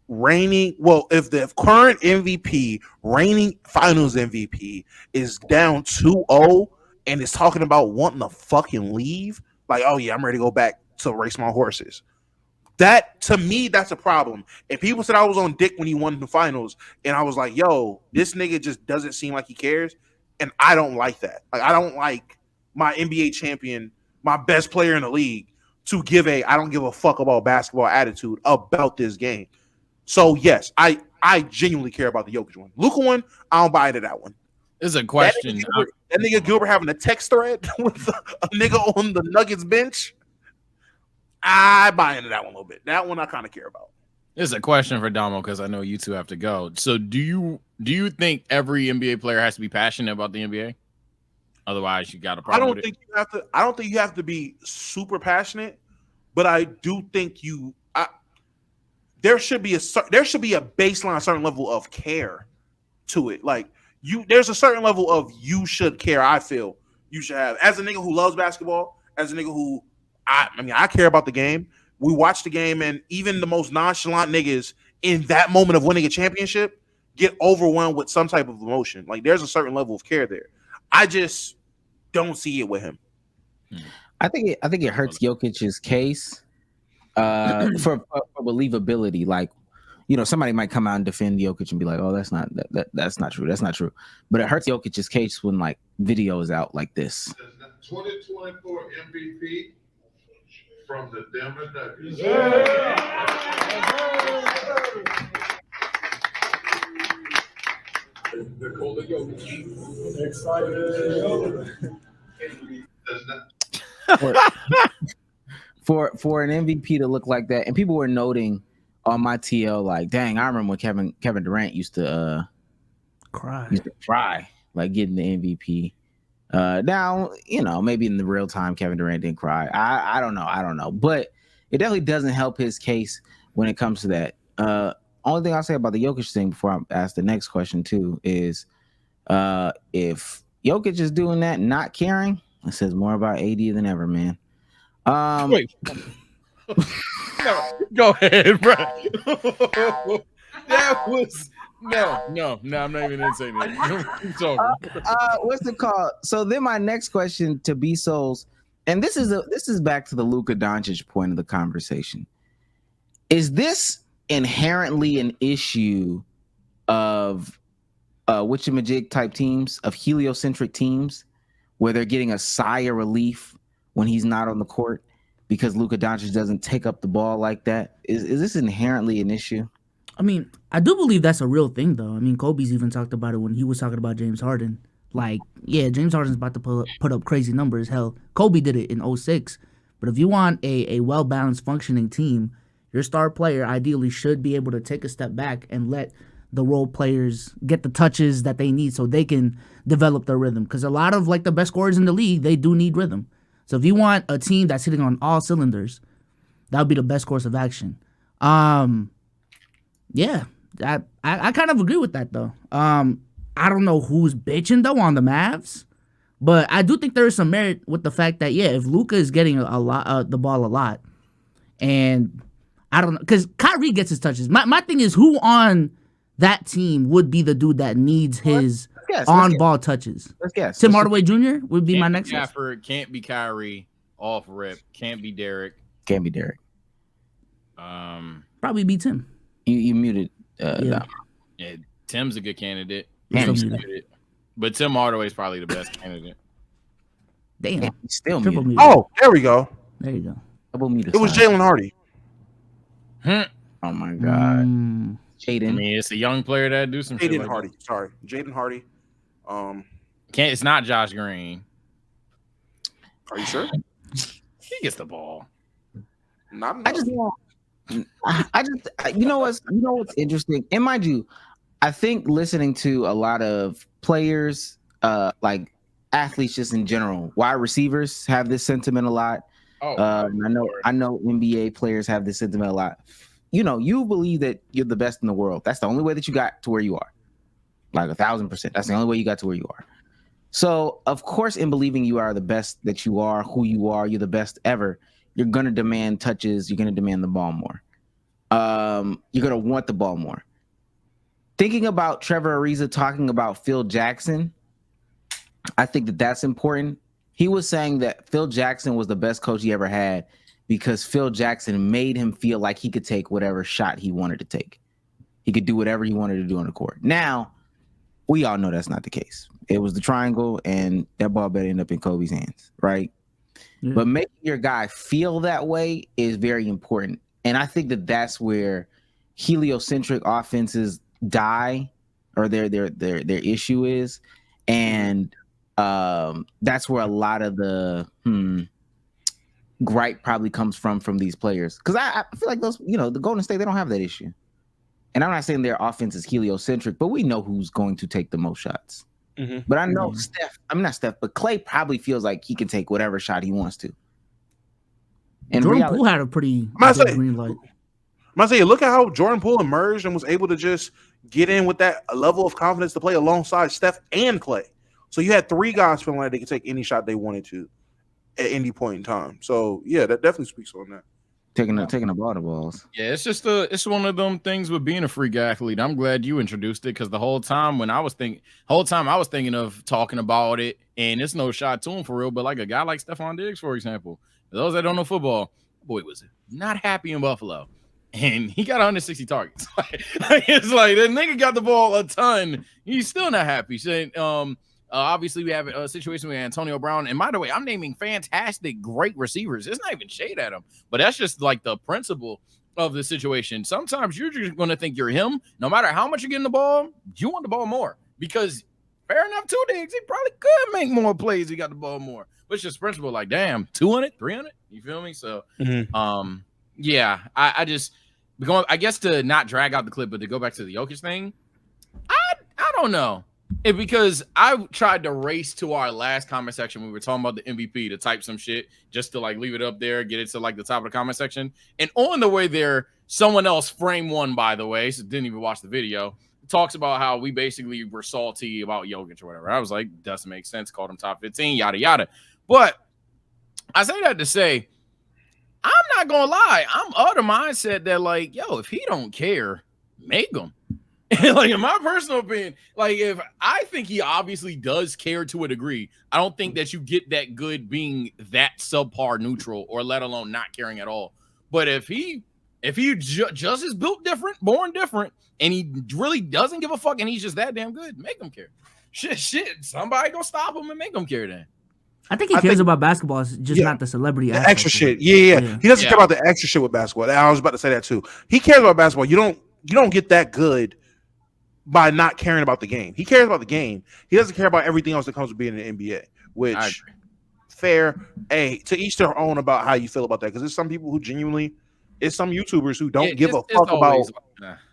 if the current MVP, reigning finals MVP is down 2-0 and is talking about wanting to fucking leave, like, oh yeah, I'm ready to go back to race my horses. That, to me, that's a problem. And people said I was on dick when he won the finals, and I was like, yo, this nigga just doesn't seem like he cares, and I don't like that. Like, I don't like my NBA champion, my best player in the league, to give I don't give a fuck about basketball attitude about this game. So, yes, I genuinely care about the Jokic one. Luka one, I don't buy into that one. There's a question. That nigga Gilbert having a text thread with a nigga on the Nuggets bench, I buy into that one a little bit. That one I kind of care about. There's a question for Domo because I know you two have to go. So do you think every NBA player has to be passionate about the NBA? Otherwise, you got a problem. I don't think you have to be super passionate, but I do think there should be a baseline, a certain level of care to it. Like there's a certain level of you should care. I feel you should have, as a nigga who loves basketball, as a nigga who I care about the game. We watch the game, and even the most nonchalant niggas in that moment of winning a championship get overwhelmed with some type of emotion. Like there's a certain level of care there. I just don't see it with him. I think it hurts Jokic's case for believability. Like, you know, somebody might come out and defend Jokic and be like, "Oh, that's not true. That's not true." But it hurts Jokic's case when like video is out like this. 2024 MVP. From the Denver Nuggets. Nikola Jokic. Excited. For an MVP to look like that, and people were noting on my TL like, dang, I remember when Kevin Durant used to cry like getting the MVP. Now, you know, maybe in the real time, Kevin Durant didn't cry. I don't know, but it definitely doesn't help his case when it comes to that. Only thing I'll say about the Jokic thing before I ask the next question too is, if Jokic is doing that, not caring, it says more about AD than ever, man. Wait. No, go ahead, bro. That was. No, I'm not even gonna say that. What's it called? So then my next question to B Souls, and this is back to the Luka Doncic point of the conversation. Is this inherently an issue of witchamajig type teams, of heliocentric teams, where they're getting a sigh of relief when he's not on the court because Luka Doncic doesn't take up the ball like that? Is this inherently an issue? I mean, I do believe that's a real thing, though. I mean, Kobe's even talked about it when he was talking about James Harden. Like, yeah, James Harden's about to put up crazy numbers. Hell, Kobe did it in 2006. But if you want a well-balanced, functioning team, your star player ideally should be able to take a step back and let the role players get the touches that they need so they can develop their rhythm. Because a lot of, like, the best scorers in the league, they do need rhythm. So if you want a team that's hitting on all cylinders, that would be the best course of action. Yeah, I kind of agree with that, though. I don't know who's bitching, though, on the Mavs, but I do think there is some merit with the fact that, yeah, if Luka is getting a lot, the ball a lot, and I don't know, because Kyrie gets his touches. My thing is, who on that team would be the dude that needs his on-ball touches? Let's guess. Tim Hardaway Jr. would be my next guess. Can't be Kyrie, off rip. Can't be Derek. Can't be Derek. Probably be Tim. You muted. Yeah. Yeah, Tim's a good candidate. But Tim Hardaway is probably the best candidate. Damn. Yeah, still Triple muted. muted. Oh, there we go. There you go. Double muted. It was Jalen Hardy. Oh my god. Jaden. I mean, it's a young player that do some shit Jaden like Hardy. that. Sorry, Jaden Hardy. It's not Josh Green. Are you sure? He gets the ball. Not I just you know what's interesting, and mind you, I think listening to a lot of players, like athletes just in general, wide receivers have this sentiment a lot. I know NBA players have this sentiment a lot. You know, you believe that you're the best in the world. That's the only way that you got to where you are. Like 1,000%. That's the only way you got to where you are. So, of course, in believing you are the best that you are, who you are, you're the best ever, you're going to demand touches. You're going to demand the ball more. You're going to want the ball more. Thinking about Trevor Ariza talking about Phil Jackson, I think that that's important. He was saying that Phil Jackson was the best coach he ever had because Phil Jackson made him feel like he could take whatever shot he wanted to take. He could do whatever he wanted to do on the court. Now, we all know that's not the case. It was the triangle, and that ball better end up in Kobe's hands, right? Yeah. But making your guy feel that way is very important. And I think that that's where heliocentric offenses die, or their issue is. And that's where a lot of the gripe probably comes from these players. Because I feel like those, the Golden State, they don't have that issue. And I'm not saying their offense is heliocentric, but we know who's going to take the most shots. Mm-hmm. But I know but Clay probably feels like he can take whatever shot he wants to. And Jordan Poole had a pretty green light. I say, look at how Jordan Poole emerged and was able to just get in with that level of confidence to play alongside Steph and Clay. So you had three guys feeling like they could take any shot they wanted to at any point in time. So yeah, that definitely speaks on that. Taking the ball to balls. Yeah, it's one of them things with being a freak athlete. I'm glad you introduced it because the whole time I was thinking of talking about it, and it's no shot to him for real. But like a guy like Stephon Diggs, for example, for those that don't know football, boy was not happy in Buffalo, and he got 160 targets. It's like that nigga got the ball a ton. He's still not happy. So, obviously, we have a situation with Antonio Brown. And by the way, I'm naming fantastic, great receivers. It's not even shade at him, but that's just like the principle of the situation. Sometimes you're just going to think you're him. No matter how much you're getting the ball, you want the ball more because fair enough, 2 Diggs, he probably could make more plays. He got the ball more. But it's just principle like, damn, 200, 300. You feel me? So, yeah, I guess to not drag out the clip, but to go back to the Jokic thing, I don't know. Because I tried to race to our last comment section when we were talking about the MVP to type some shit just to like leave it up there, get it to like the top of the comment section. And on the way there, someone else, frame one, by the way, so didn't even watch the video, talks about how we basically were salty about Jokic or whatever. I was like, doesn't make sense. Called him top 15, yada, yada. But I say that to say, I'm not going to lie. I'm of the mindset that like, yo, if he don't care, make him. Like in my personal opinion, like if I think he obviously does care to a degree, I don't think that you get that good being that subpar neutral or let alone not caring at all. But if he just is built different, born different, and he really doesn't give a fuck and he's just that damn good, make him care. Shit, somebody gonna stop him and make him care then. I think he cares about basketball, it's just not the celebrity aspect. Extra shit. Yeah. He doesn't care about the extra shit with basketball. I was about to say that too. He cares about basketball. You don't get that good by not caring about the game. He cares about the game. He doesn't care about everything else that comes with being in the NBA, which fair. Hey, to each their own about how you feel about that. Because there's some people who genuinely, it's some YouTubers who don't give a fuck about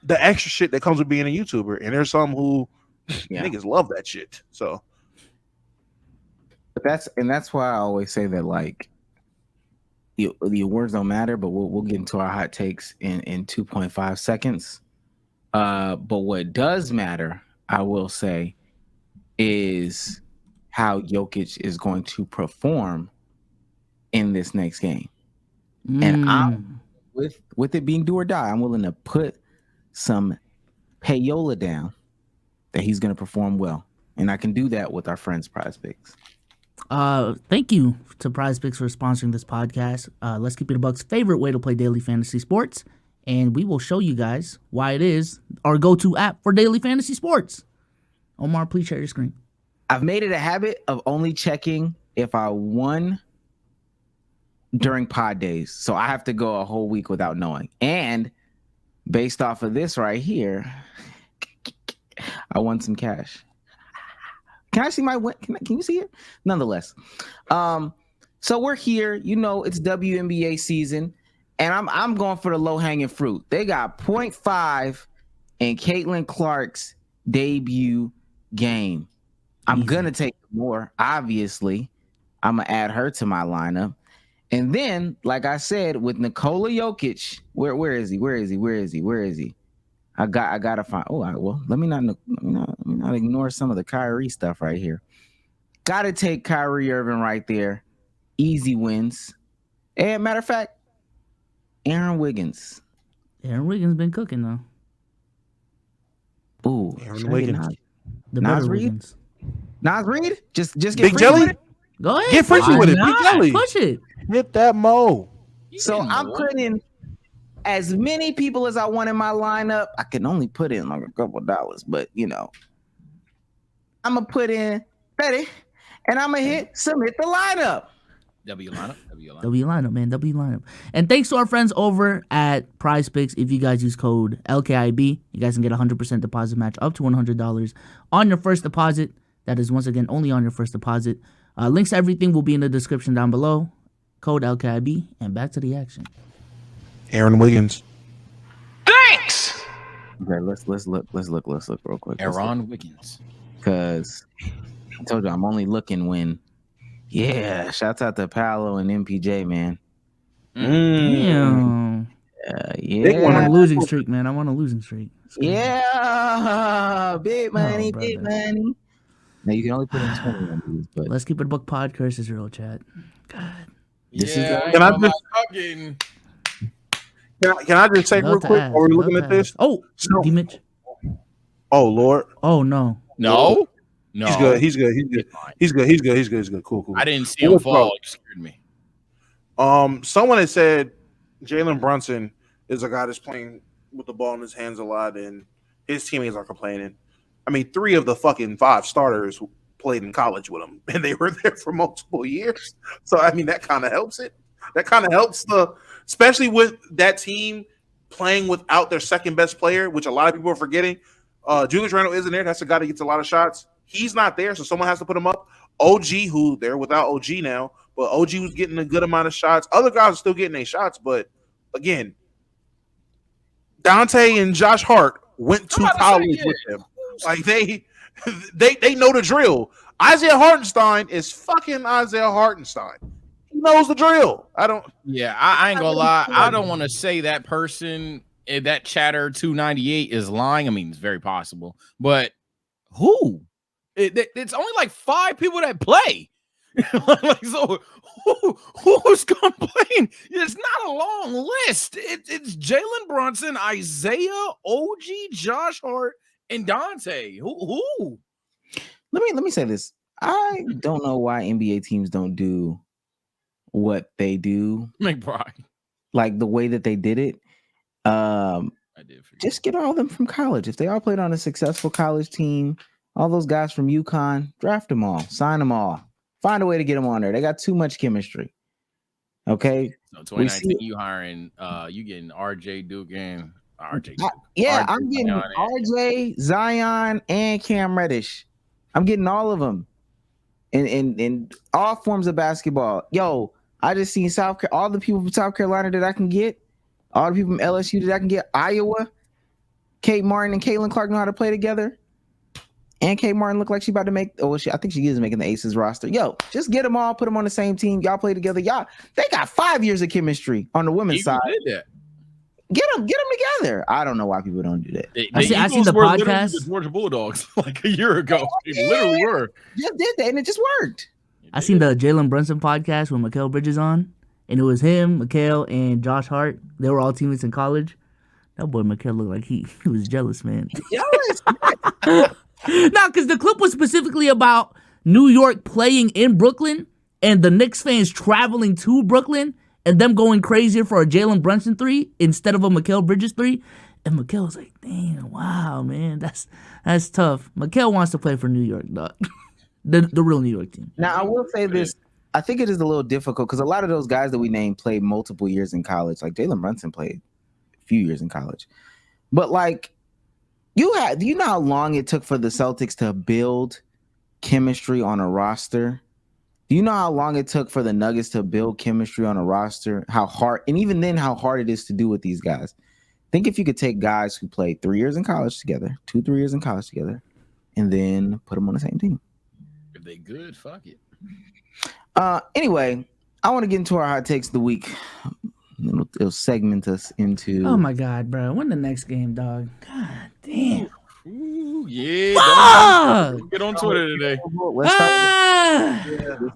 the extra shit that comes with being a YouTuber. And there's some who niggas love that shit. So but that's why I always say that like the awards don't matter, but we'll get into our hot takes in 2.5 seconds. But what does matter, I will say, is how Jokic is going to perform in this next game. And I'm with it being do or die, I'm willing to put some payola down that he's going to perform well. And I can do that with our friends Prize Picks. Thank you to Prize Picks for sponsoring this podcast. Let's Keep It a Buck's favorite way to play daily fantasy sports. And we will show you guys why it is our go-to app for daily fantasy sports. Omar, please share your screen. I've made it a habit of only checking if I won during pod days. So I have to go a whole week without knowing. And based off of this right here, I won some cash. Can I see my win? Can you see it? Nonetheless. So we're here. It's WNBA season. And I'm going for the low-hanging fruit. They got 0.5 in Caitlin Clark's debut game. I'm going to take more, obviously. I'm going to add her to my lineup. And then, like I said, with Nikola Jokic, where is he? I got to find. Let me not ignore some of the Kyrie stuff right here. Got to take Kyrie Irving right there. Easy wins. And matter of fact, Aaron Wiggins. Aaron Wiggins been cooking though. Ooh, Aaron Wiggins. The Nas better Reed? Wiggins. Nas Reed? Just get Big freaky Jelly? with it? Go ahead. Get freaky Why with it. not? Big Jelly. Push it. Hit that mo. So I'm putting as many people as I want in my lineup. I can only put in like a couple dollars, but you know, I'm gonna put in 30 and I'm gonna hit submit the lineup. W lineup. W lineup, man. W lineup. And thanks to our friends over at Prize Picks. If you guys use code LKIAB, you guys can get a 100% deposit match up to $100 on your first deposit. That is, once again, only on your first deposit. Links to everything will be in the description down below. Code LKIAB, and back to the action. Aaron Wiggins. Thanks. Okay, let's look real quick. Aaron Wiggins. Because I told you I'm only looking when. Yeah, shouts out to Paolo and MPJ, man. Damn. Yeah. I'm on a losing streak, man. I'm on a losing streak. Yeah, big money, Oh, big brother. money. Now you can only put in 20 on these, but Let's keep it a buck. Pod curses real, chat. God. Can I just say real quick while we're looking at this? Oh, D-Mitch. Oh Lord. Oh no. No. He's good. He's good. He's good. Cool. I didn't see him fall. It scared me. Someone had said Jalen Brunson is a guy that's playing with the ball in his hands a lot, and his teammates are complaining. I mean, 3 of the fucking 5 starters played in college with him, and they were there for multiple years. So I mean, that kind of helps it. That kind of helps especially with that team playing without their second best player, which a lot of people are forgetting. Julius Randle isn't there. That's the guy that gets a lot of shots. He's not there, so someone has to put him up. OG, who they're without OG now, but OG was getting a good amount of shots. Other guys are still getting their shots, but again, Dante and Josh Hart went to college with them. Like they know the drill. Isaiah Hartenstein is fucking Isaiah Hartenstein. He knows the drill. I ain't gonna lie. I don't want to say that person that chatter 298 is lying. I mean, it's very possible, but who? It's only like 5 people that play. Like, so who's complaining? It's not a long list. It's Jalen Brunson, Isaiah, OG, Josh Hart, and Dante. Who? Let me say this. I don't know why NBA teams don't do what they do. McBride. Like the way that they did it. Just get all of them from college. If they all played on a successful college team, all those guys from UConn, draft them all, sign them all, find a way to get them on there. They got too much chemistry. Okay. So 2019, you hiring, you getting RJ Duke and RJ. Duke. Yeah, RJ, I'm getting Zion, RJ, Zion, and Cam Reddish. I'm getting all of them in all forms of basketball. Yo, I just seen all the people from South Carolina that I can get, all the people from LSU that I can get, Iowa, Kate Martin and Caitlin Clark know how to play together. And Kate Martin looked like she about to make. I think she is making the Aces roster. Yo, just get them all, put them on the same team. Y'all play together. They got 5 years of chemistry on the women's side. Did that. Get them together. I don't know why people don't do that. I seen the podcast. The Georgia Bulldogs like a year ago. They literally were. Just did that, and it just worked. I seen the Jalen Brunson podcast with Mikal Bridges on, and it was him, Mikal, and Josh Hart. They were all teammates in college. That boy Mikal looked like he was jealous, man. Jealous. No, because the clip was specifically about New York playing in Brooklyn and the Knicks fans traveling to Brooklyn and them going crazier for a Jalen Brunson 3 instead of a Mikal Bridges 3. And Mikal was like, damn, wow, man, that's tough. Mikal wants to play for New York, dog. the real New York team. Now, I will say this. I think it is a little difficult because a lot of those guys that we named played multiple years in college. Like Jalen Brunson played a few years in college. But like, do you know how long it took for the Celtics to build chemistry on a roster? Do you know how long it took for the Nuggets to build chemistry on a roster? How hard, and even then, how hard it is to do with these guys. Think if you could take guys who played 3 years in college together, 2-3 years in college together, and then put them on the same team. If they good, fuck it. Anyway, I want to get into our hot takes of the week. It'll segment us into. Oh my God, bro! When the next game, dog? God damn. Ooh, yeah. Don't get on Twitter today. Let's start.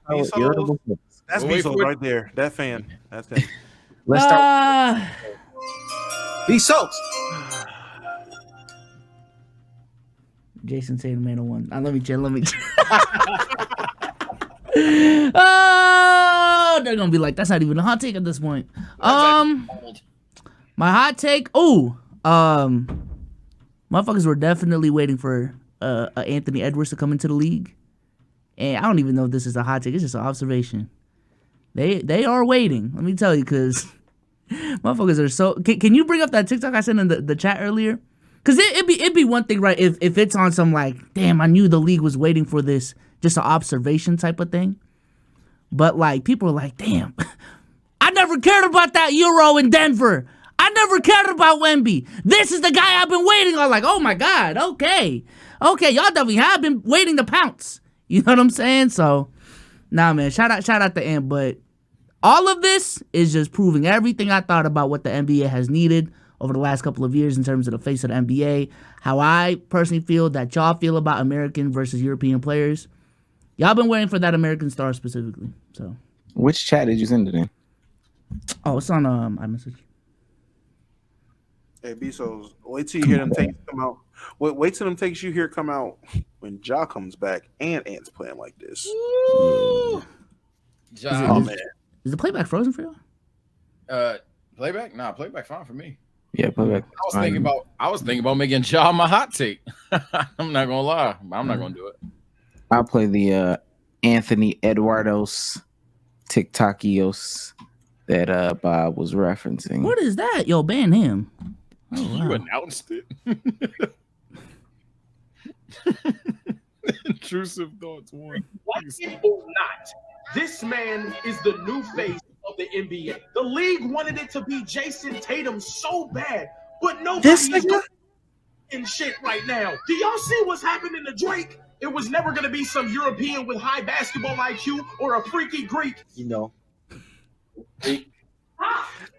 Bezos. That's We'll wait Bezos for it. right there. That fan. That's him. Let's start. Bezos. Jason Tatum ain't a one. Let me chill. Oh, they're gonna be like, that's not even a hot take at this point. My hot take. Motherfuckers were definitely waiting for Anthony Edwards to come into the league, and I don't even know if this is a hot take. It's just an observation. They are waiting. Let me tell you, because motherfuckers are so. Can you bring up that TikTok I sent in the chat earlier? Because it'd be one thing, right? If it's on some like, damn, I knew the league was waiting for this, just an observation type of thing. But like, people are like, damn, I never cared about that Euro in Denver. I never cared about Wemby. This is the guy I've been waiting on. Like, oh my God, okay, y'all definitely have been waiting to pounce. You know what I'm saying? So, nah, man, shout out to Ant. But all of this is just proving everything I thought about what the NBA has needed over the last couple of years in terms of the face of the NBA, how I personally feel that y'all feel about American versus European players. Y'all been waiting for that American star specifically. So, Which chat did you send it in? oh, it's on iMessage. Hey, Bezos, wait till you hear them takes come out. Wait till them takes you hear come out when Ja comes back and Ant's playing like this. Ja. Oh man, Is the playback frozen for y'all? Playback? Nah, playback fine for me. Yeah, playback. I was thinking about making Ja my hot take. I'm not gonna lie. I'm not gonna do it. I'll play the Anthony Eduardos TikTokios that Bob was referencing. What is that? Yo, ban him. Oh, You wow. announced it. Intrusive thoughts one. Like it or not, this man is the new face of the NBA. The league wanted it to be Jason Tatum so bad, but nobody is doing shit right now. Do y'all see what's happening to Drake? It was never going to be some European with high basketball IQ or a freaky Greek. you know. Give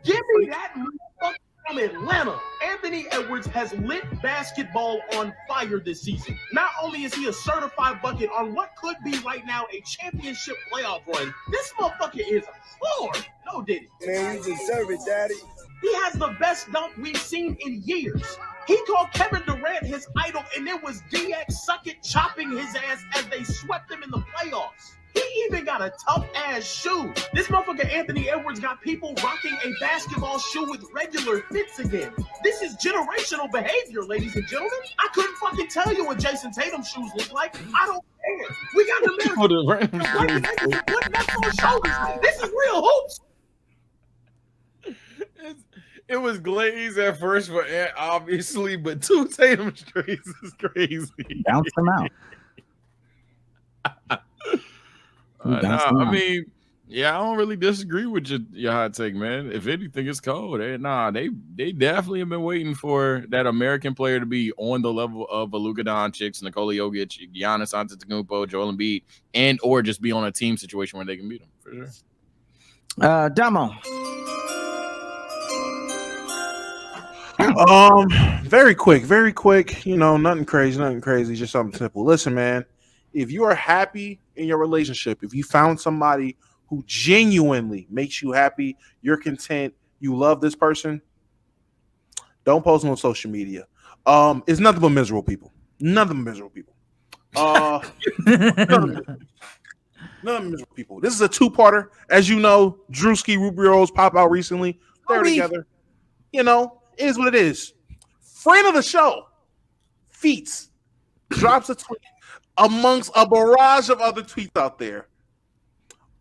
me that motherfucker from Atlanta. Anthony Edwards has lit basketball on fire this season. Not only is he a certified bucket on what could be right now a championship playoff run, this motherfucker is hard. No, did it? Man, you deserve it, Daddy. He has the best dunk we've seen in years. He called Kevin Durant his idol, and it was DX Suckett chopping his ass as they swept him in the playoffs. He even got a tough-ass shoe. This motherfucker Anthony Edwards got people rocking a basketball shoe with regular fits again. This is generational behavior, ladies and gentlemen. I couldn't fucking tell you what Jason Tatum's shoes look like. I don't care. We got the man. Putting that on shoulders. This is real hoops. It was Glaze at first for Ant, obviously, but 2 Tatum straights is crazy. Bounce them out. I mean, yeah, I don't really disagree with your hot take, man. If anything, it's cold. They definitely have been waiting for that American player to be on the level of a LUKA Doncic, Nikola Jokic, Giannis Antetokounmpo, Joel Embiid, and or just be on a team situation where they can beat them for sure. Domo. Very quick. You know, nothing crazy, just something simple. Listen, man, if you are happy in your relationship, if you found somebody who genuinely makes you happy, you're content, you love this person, don't post them on social media. It's nothing but miserable people. Nothing but miserable people. None miserable people. This is a 2-parter. As you know, Drewski, Rubio's pop out recently. They're together. You know, it is what it is. Friend of the show, Feats, drops a tweet amongst a barrage of other tweets out there.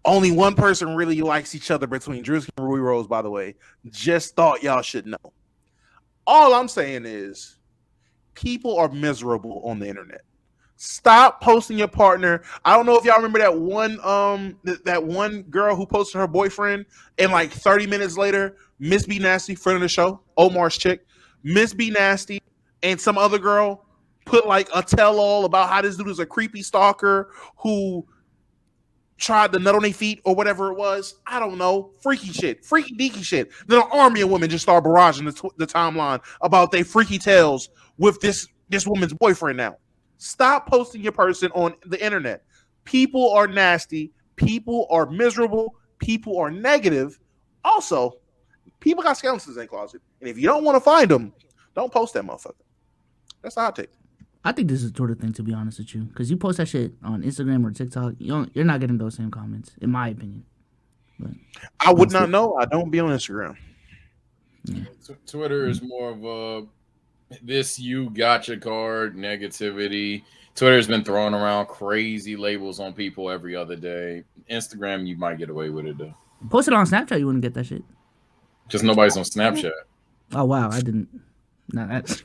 Only one person really likes each other between Drewski and Ruby Rose, by the way. Just thought y'all should know. All I'm saying is people are miserable on the internet. Stop posting your partner. I don't know if y'all remember that one girl who posted her boyfriend, and like 30 minutes later, Miss B Nasty, friend of the show, Omar's chick, Miss B Nasty, and some other girl put like a tell-all about how this dude is a creepy stalker who tried to nut on their feet or whatever it was. I don't know. Freaky deaky shit. Then an army of women just start barraging the timeline about their freaky tales with this this woman's boyfriend now. Stop posting your person on the internet. People are nasty. People are miserable. People are negative. Also, people got skeletons in their closet. And if you don't want to find them, don't post that motherfucker. That's the hot take. I think this is a Twitter thing, to be honest with you, because you post that shit on Instagram or TikTok, you're not getting those same comments, in my opinion. But I would not know. I don't be on Instagram. Yeah. Twitter is more of a this you gotcha card negativity. Twitter's been throwing around crazy labels on people every other day. Instagram, you might get away with it though. Post it on Snapchat, you wouldn't get that shit. Just nobody's on Snapchat. Oh wow, I didn't. No, that's.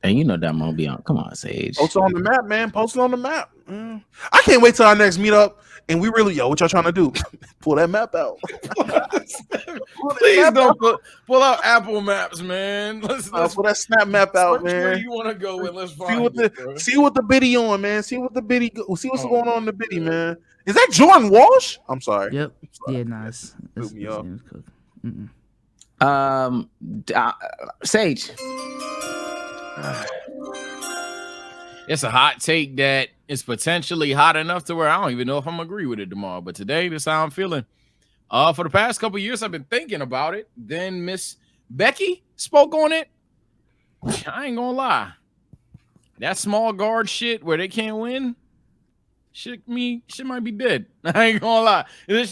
And you know that won't be on. Come on, Sage. Post it on the map, man. Post it on the map. I can't wait till our next meetup and we really, what y'all trying to do? Pull that map out. Please don't pull out Apple Maps, man. Let's pull that snap map out, man. Where you want to go and let's find see what the biddy on, man. See what the biddy. See what's going on in the biddy, man. Is that Jordan Walsh? I'm sorry. Yep. Yeah, nice. Sage. It's a hot take that is potentially hot enough to where I don't even know if I'm agree with it tomorrow. But today, this is how I'm feeling. For the past couple of years, I've been thinking about it. Then Miss Becky spoke on it. I ain't gonna lie. That small guard shit where they can't win, shit might be dead. I ain't gonna lie. This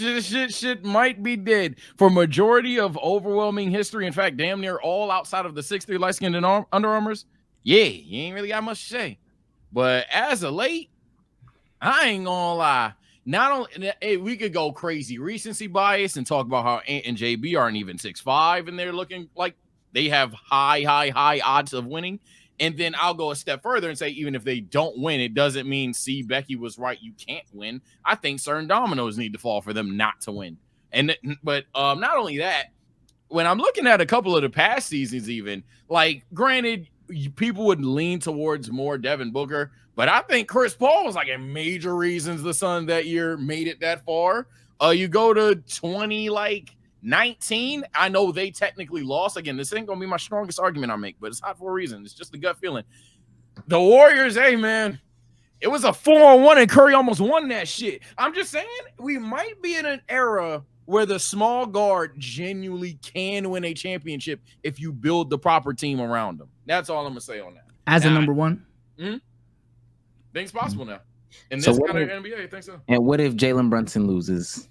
shit might be dead for majority of overwhelming history. In fact, damn near all outside of the 6'3" light-skinned and Under Armours. Yeah, you ain't really got much to say. But as of late, I ain't gonna lie. Not only we could go crazy recency bias and talk about how Ant and JB aren't even 6'5" and they're looking like they have high odds of winning. And then I'll go a step further and say, even if they don't win, it doesn't mean, see, Becky was right, you can't win. I think certain dominoes need to fall for them not to win. But not only that, when I'm looking at a couple of the past seasons, even, like, granted, people would lean towards more Devin Booker, but I think Chris Paul was like a major reasons the Suns that year made it that far. You go to 2019, I know they technically lost. Again, this ain't gonna be my strongest argument I make, but it's hot for a reason. It's just a gut feeling. The Warriors, hey man, it was a 4-on-1 and Curry almost won that shit. I'm just saying we might be in an era where the small guard genuinely can win a championship if you build the proper team around them. That's all I'm gonna say on that. As a number one, things possible now. In this kind of NBA, I think so. And what if Jalen Brunson loses?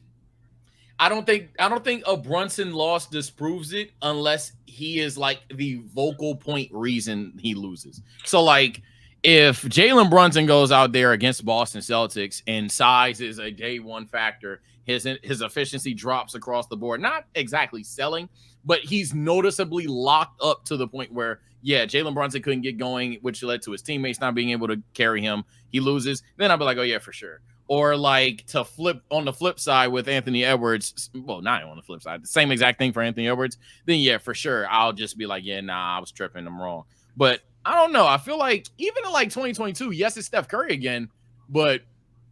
I don't think a Brunson loss disproves it unless he is like the vocal point reason he loses. So like if Jalen Brunson goes out there against Boston Celtics and size is a day one factor, his efficiency drops across the board. Not exactly selling, but he's noticeably locked up to the point where, yeah, Jalen Brunson couldn't get going, which led to his teammates not being able to carry him. He loses. Then I'll be like, oh, yeah, for sure. Or like to flip on the flip side with Anthony Edwards. Well, not on the flip side. The same exact thing for Anthony Edwards. Then, yeah, for sure. I'll just be like, yeah, nah, I was tripping. I'm wrong. But I don't know. I feel like even in like 2022, yes, it's Steph Curry again, but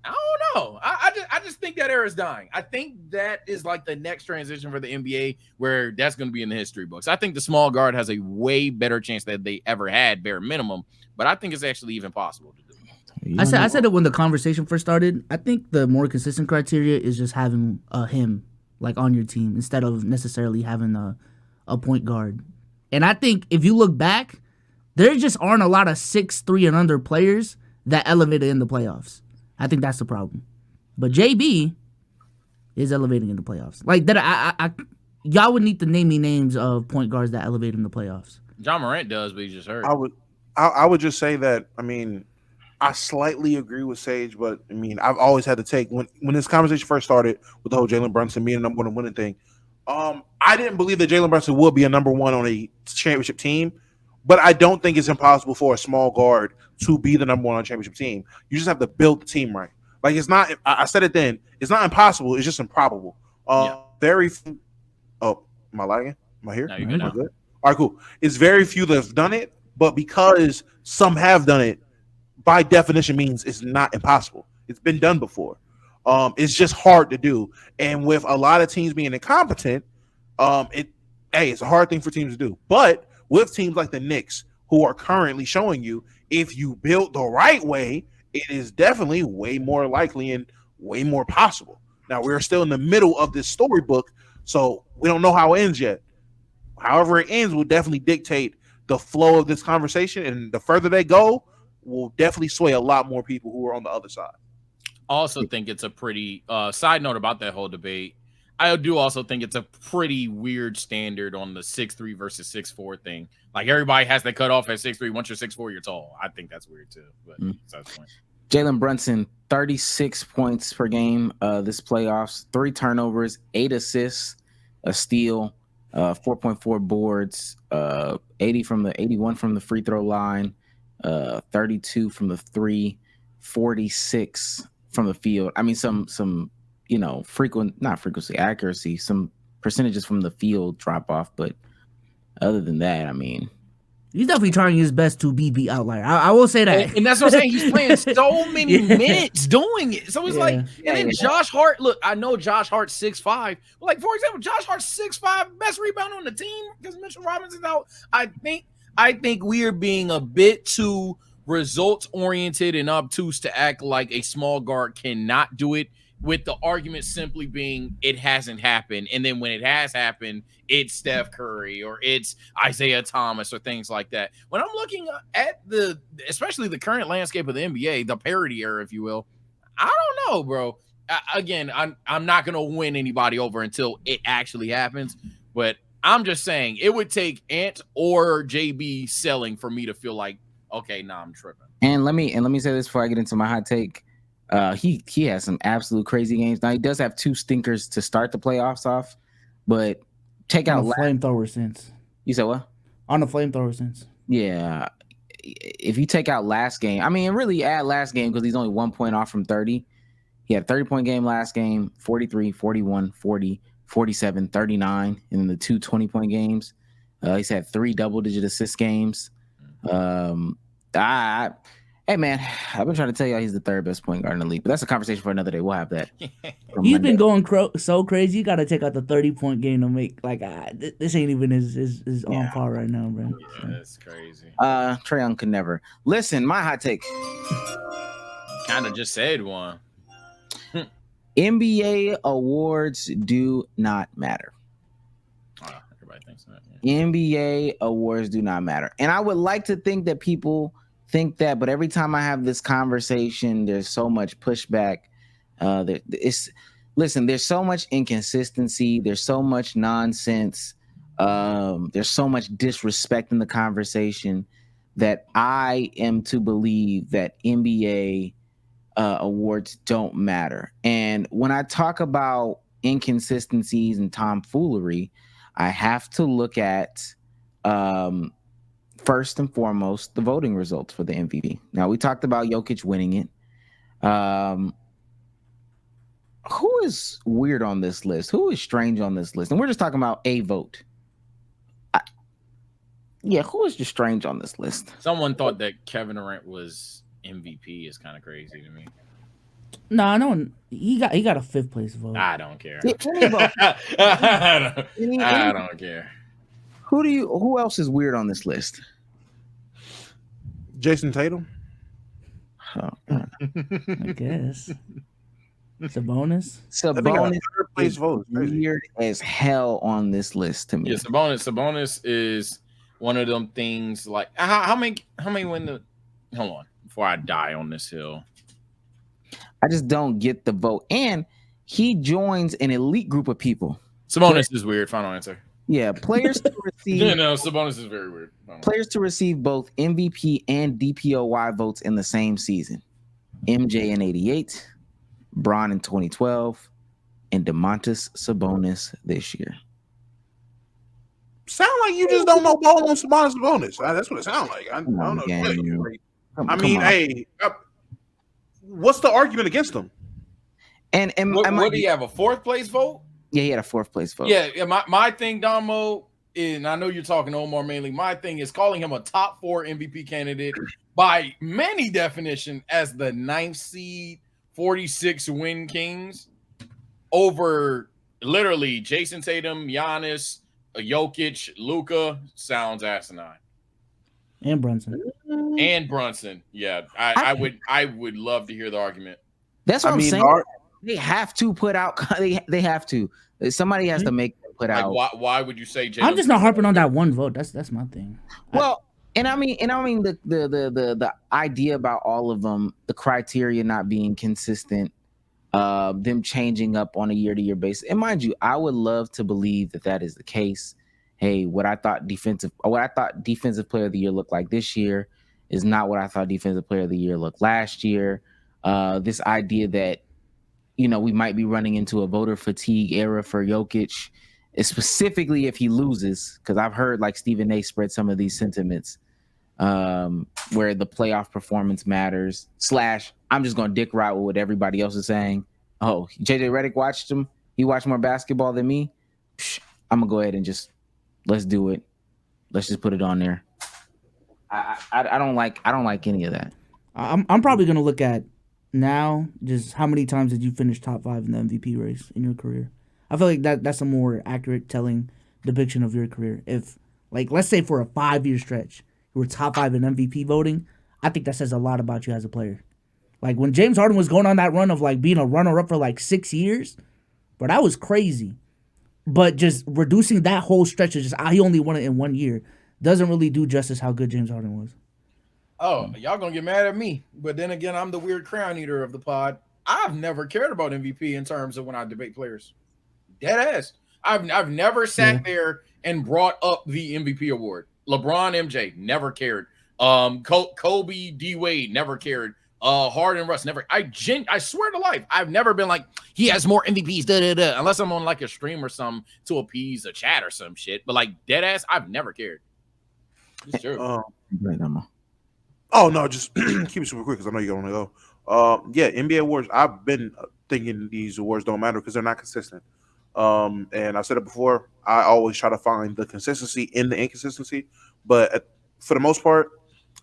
I don't know. I just think that era is dying. I think that is like the next transition for the NBA where that's going to be in the history books. I think the small guard has a way better chance that they ever had, bare minimum, but I think it's actually even possible to do. I said it when the conversation first started. I think the more consistent criteria is just having him like on your team instead of necessarily having a point guard. And I think if you look back, there just aren't a lot of 6'3" and under players that elevated in the playoffs. I think that's the problem. But JB is elevating in the playoffs. Like that, y'all would need to name me names of point guards that elevate in the playoffs. John Morant does, but he just hurt. I would just say that. I mean, I slightly agree with Sage, but I mean, I've always had to take when this conversation first started with the whole Jalen Brunson being a number one winning thing. I didn't believe that Jalen Brunson would be a number one on a championship team, but I don't think it's impossible for a small guard to be the number one on a championship team. You just have to build the team right. Like it's not. I said it then. It's not impossible. It's just improbable. Very few. Oh, am I lagging? Am I here? No, you're good. Am I good? All right, cool. It's very few that have done it, but because some have done it, by definition means it's not impossible. It's been done before. It's just hard to do. And with a lot of teams being incompetent, it's a hard thing for teams to do. But with teams like the Knicks, who are currently showing you if you build the right way, it is definitely way more likely and way more possible. Now, we're still in the middle of this storybook, so we don't know how it ends yet. However it ends will definitely dictate the flow of this conversation, and the further they go will definitely sway a lot more people who are on the other side. I also think it's a pretty side note about that whole debate. I do also think it's a pretty weird standard on the 6'3" versus 6'4" thing. Like, everybody has to cut off at 6'3". Once you're 6'4", you're tall. I think that's weird too. But that's the point. Jalen Brunson, 36 points per game this playoffs, 3 turnovers, 8 assists, a steal, 4.4 boards, 81 from the free throw line, 32 from the 3, 46 from the field. I mean, some accuracy, some percentages from the field drop off, but other than that, I mean, he's definitely trying his best to be the outlier. I will say that. And that's what I'm saying. He's playing so many minutes doing it. So it's like, and then Josh Hart, look, I know Josh Hart's 6'5", but like, for example, Josh Hart's 6'5", best rebounder on the team because Mitchell Robinson's out. I think we are being a bit too results oriented and obtuse to act like a small guard cannot do it, with the argument simply being it hasn't happened. And then when it has happened, it's Steph Curry or it's Isaiah Thomas or things like that. When I'm looking at especially the current landscape of the NBA, the parity era, if you will, I don't know, bro. Again, I'm not going to win anybody over until it actually happens. But I'm just saying it would take Ant or JB selling for me to feel like, okay, nah, I'm tripping. And let me say this before I get into my hot take. He has some absolute crazy games. Now he does have 2 stinkers to start the playoffs off, but take out flamethrower sense. You said what? On the flamethrower sense. Yeah. If you take out last game, I mean, really add last game because he's only 1 point off from 30. He had a 30-point game last game, 43, 41, 40, 47, 39, and then the 2 20-point games. He's had 3 double-digit assist games. Hey, man, I've been trying to tell y'all he's the 3rd best point guard in the league, but that's a conversation for another day. We'll have that. He's been going so crazy. You got to take out the 30-point game to make, like, this ain't even his on par right now, bro. Yeah, that's crazy. Trae Young could never. Listen, my hot take. Kind of just said one. NBA awards do not matter. Everybody thinks that. Yeah. NBA awards do not matter. And I would like to think that people think that, but every time I have this conversation, there's so much pushback. There's so much inconsistency. There's so much nonsense. There's so much disrespect in the conversation that I am to believe that NBA awards don't matter. And when I talk about inconsistencies and tomfoolery, I have to look at first and foremost the voting results for the MVP. Now, we talked about Jokic winning it. Who is weird on this list? Who is strange on this list? And we're just talking about a vote. Who is just strange on this list? Someone thought that Kevin Durant was MVP. Is kind of crazy to me. No, no one. He got a 5th place vote. I don't care. I don't care. Who else is weird on this list? Jason Tatum. I guess. Sabonis. Sabonis is weird as hell on this list to me. Yeah, Sabonis is one of them things. Like how many win the? Hold on, before I die on this hill. I just don't get the vote, and he joins an elite group of people. Sabonis is weird. Final answer. Yeah, players to receive. No, Sabonis is very weird. Players to receive both MVP and DPOY votes in the same season. MJ in '88, BRON in 2012, and Domantas Sabonis this year. Sound like you just don't know ball on Sabonis. That's what it sounds like. I don't know. Hey, what's the argument against him? And what do you have, a 4th place vote? Yeah, he had a 4th place vote. Yeah. My thing, Domo, and I know you're talking to Omar mainly. My thing is calling him a top 4 MVP candidate by many definition as the 9th seed, 46 win Kings over literally Jason Tatum, Giannis, Jokic, LUKA. Sounds asinine. And Brunson. And Brunson. Yeah, I would love to hear the argument. That's what I I'm mean, saying. They have to put out. They have to. Somebody has to make them put Like, out. why would you say Jalen? I'm just not harping on that one vote. That's my thing. Well, and I mean the idea about all of them, the criteria not being consistent, them changing up on a year-to-year basis. And mind you, I would love to believe that that is the case. Hey, what I thought defensive player of the year looked like this year is not what I thought defensive player of the year looked last year. This idea that, you know, we might be running into a voter fatigue era for Jokic, specifically if he loses, because I've heard like Stephen A spread some of these sentiments where the playoff performance matters, / I'm just going to dick ride with what everybody else is saying. Oh, JJ Redick watched him. He watched more basketball than me. I'm going to go ahead and just, let's do it. Let's just put it on there. I don't like any of that. I'm probably going to look at now just how many times did you finish top 5 in the MVP race in your career? I feel like that's a more accurate telling depiction of your career. If, like, let's say for a 5-year stretch, you were top 5 in MVP voting, I think that says a lot about you as a player. Like, when James Harden was going on that run of, like, being a runner-up for, like, 6 years, bro, that was crazy. But just reducing that whole stretch of just, he only won it in 1 year, doesn't really do justice how good James Harden was. Oh, y'all gonna get mad at me. But then again, I'm the weird crown eater of the pod. I've never cared about MVP in terms of when I debate players. Dead ass. I've never sat there and brought up the MVP award. LeBron, MJ, never cared. Kobe, D Wade, never cared. Harden, Russ, never. I swear to life, I've never been like, he has more MVPs, unless I'm on like a stream or something to appease a chat or some shit. But like dead ass, I've never cared. It's true. Oh no, just keep it super quick because I know you're gonna go. Yeah, NBA awards. I've been thinking these awards don't matter because they're not consistent. And I said it before. I always try to find the consistency in the inconsistency, but for the most part,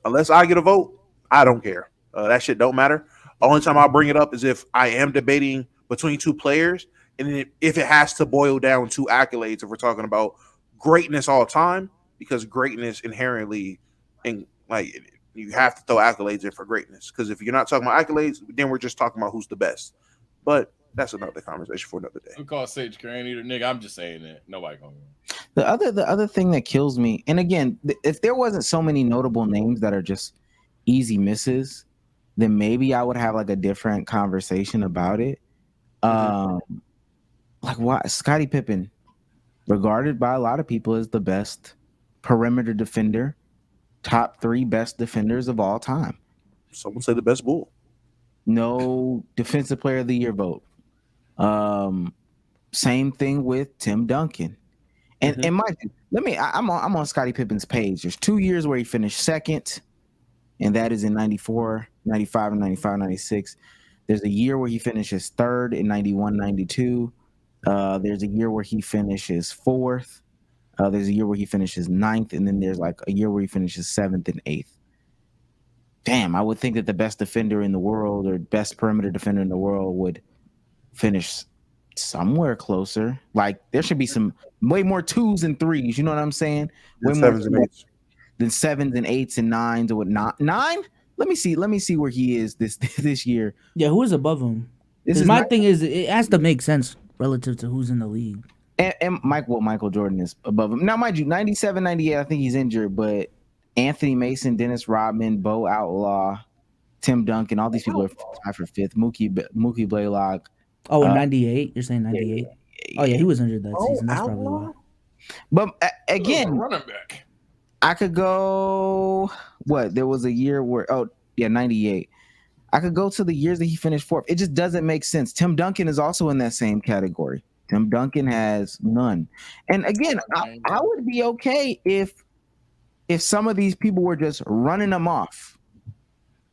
unless I get a vote, I don't care. That shit don't matter. Only time I'll bring it up is if I am debating between two players, and if it has to boil down to accolades. If we're talking about greatness all time, because greatness inherently, and like. You have to throw accolades in for greatness, because if you're not talking about accolades, then we're just talking about who's the best. But that's another conversation for another day. We call Sage Crane eater, nigga. I'm just saying that nobody gonna. The other thing that kills me, and again, if there wasn't so many notable names that are just easy misses, then maybe I would have like a different conversation about it. Like why Scottie Pippen, regarded by a lot of people as the best perimeter defender. Top 3 best defenders of all time. Someone say the best Bull. No defensive player of the year vote. Same thing with Tim Duncan. And I'm on Scottie Pippen's page. There's 2 years where he finished second, and that is in 94, 95, and 95, 96. There's a year where he finishes third in 91, 92. There's a year where he finishes fourth. There's a year where he finishes 9th, and then there's like a year where he finishes 7th and 8th. Damn, I would think that the best defender in the world or best perimeter defender in the world would finish somewhere closer. Like there should be some way more 2s and 3s. You know what I'm saying? Way more 7s and 8s than 7s and 8s and 9s or whatnot. 9? Let me see where he is this year. Yeah, who is above him? My thing is it has to make sense relative to who's in the league. And Michael Jordan is above him. Now, mind you, 97, 98, I think he's injured, but Anthony Mason, Dennis Rodman, Bo Outlaw, Tim Duncan, all these people are tied for 5th. Mookie Blaylock. Oh, in 98? You're saying 98? Oh, yeah, he was injured that season. That's probably why. But again, running back. I could go, there was a year where, 98. I could go to the years that he finished 4th. It just doesn't make sense. Tim Duncan is also in that same category. Tim Duncan has none. And again, I would be okay if some of these people were just running them off.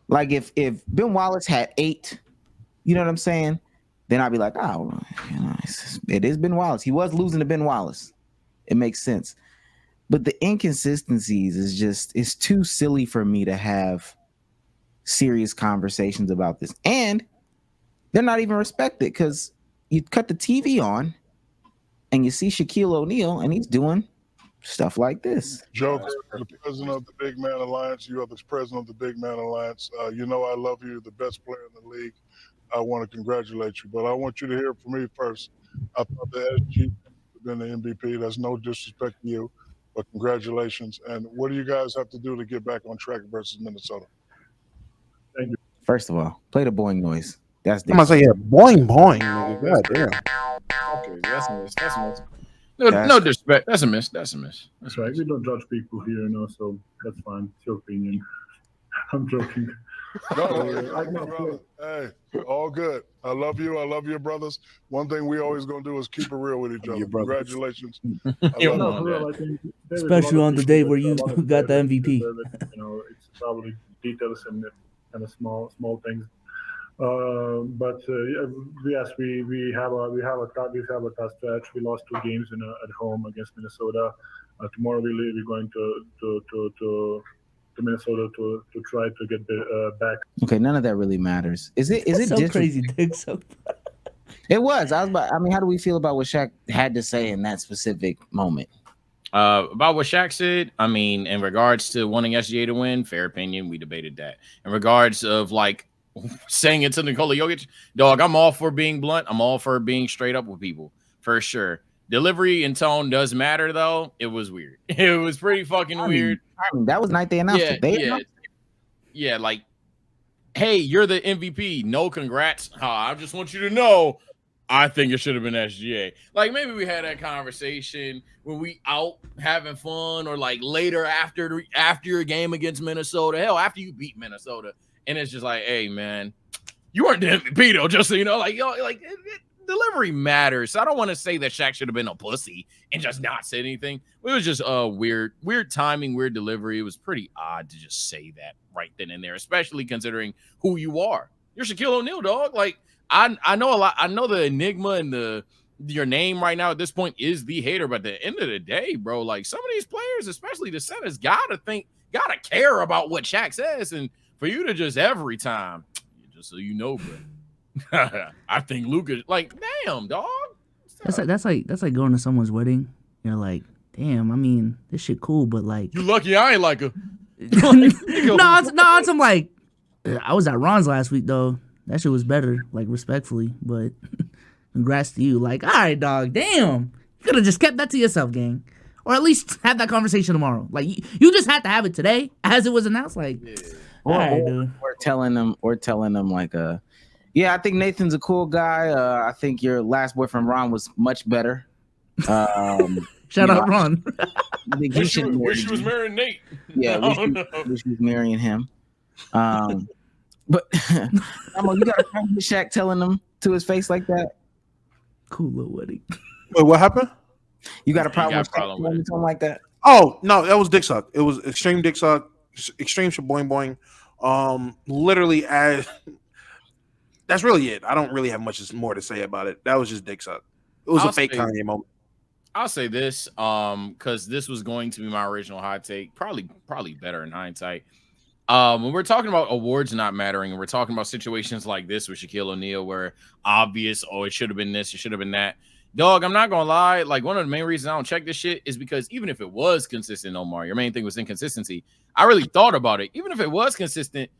Like if Ben Wallace had 8, you know what I'm saying? Then I'd be like, it is Ben Wallace. He was losing to Ben Wallace. It makes sense. But the inconsistencies it's too silly for me to have serious conversations about this. And they're not even respected because you cut the TV on and you see Shaquille O'Neal and he's doing stuff like this. Joker, the president of the Big Man Alliance. You are the president of the Big Man Alliance. You know I love you, the best player in the league. I want to congratulate you, but I want you to hear from me first. I thought the SG been the MVP. That's no disrespect to you, but congratulations. And what do you guys have to do to get back on track versus Minnesota? Thank you. First of all, play the boing noise. That's I'm gonna say, yeah, boing, boing. Nigga. God damn. Okay, that's a miss. That's a miss. No disrespect. That's a miss. That's a miss. That's right. We don't judge people here, you know, so that's fine. It's your opinion. I'm joking. No, hey, all good. I love you. I love your brothers. One thing we always gonna do is keep it real with each other. Congratulations. Especially on the day where you got the MVP. You know, it's probably details and kind of small things. But yes, we have a tough stretch. We lost 2 games at home against Minnesota. Tomorrow we're going to Minnesota to try to get back. Okay, none of that really matters. Is it so crazy? So it was. I mean, how do we feel about what Shaq had to say in that specific moment? About what Shaq said, I mean, in regards to wanting SGA to win, fair opinion, we debated that. In regards of like saying it to Nikola Jokic, dog, I'm all for being blunt. I'm all for being straight up with people, for sure. Delivery and tone does matter, though. It was weird. It was pretty fucking weird. I mean, that was night they announced it. Yeah, like, hey, you're the MVP. No congrats. I just want you to know, I think it should have been SGA. Like, maybe we had that conversation when we out having fun, or like later after your game against Minnesota. Hell, after you beat Minnesota. And it's just like, hey, man, you weren't the MVP, though, just so you know. Like, delivery matters. So I don't want to say that Shaq should have been a pussy and just not say anything. It was just weird timing, weird delivery. It was pretty odd to just say that right then and there, especially considering who you are. You're Shaquille O'Neal, dog. Like, I know a lot. I know the enigma and your name right now at this point is the hater, but at the end of the day, bro, like, some of these players, especially the centers, gotta care about what Shaq says. And for you to just every time, just so you know, bro, I think Luka, like, damn, dog. That's like going to someone's wedding. You're like, damn, I mean, this shit cool, but like, you lucky I ain't like her. I'm like, I was at Ron's last week though. That shit was better, like, respectfully, but congrats to you. Like, all right, dog, damn, you could have just kept that to yourself, gang, or at least have that conversation tomorrow. Like, you just had to have it today as it was announced. Like, all right, dude. We're telling them like, yeah, I think Nathan's a cool guy. I think your last boyfriend Ron was much better. Shout out Ron. I think wish she was marrying Nate. Yeah, wish she was marrying him. But you got a problem with Shaq telling them to his face like that? Cool little wedding. Wait, what happened? You got a problem with Shaq telling something like that? Oh no, that was dick suck. It was extreme dick suck, extreme shaboing boing. Literally, that's really it. I don't really have much more to say about it. That was just dick suck. It was a fake Kanye moment. I'll say this, because this was going to be my original hot take. Probably better in hindsight. When we're talking about awards not mattering, and we're talking about situations like this with Shaquille O'Neal, where obvious, it should have been this, it should have been that. Dog, I'm not gonna lie. Like, one of the main reasons I don't check this shit is because even if it was consistent, Omar, your main thing was inconsistency. I really thought about it. Even if it was consistent,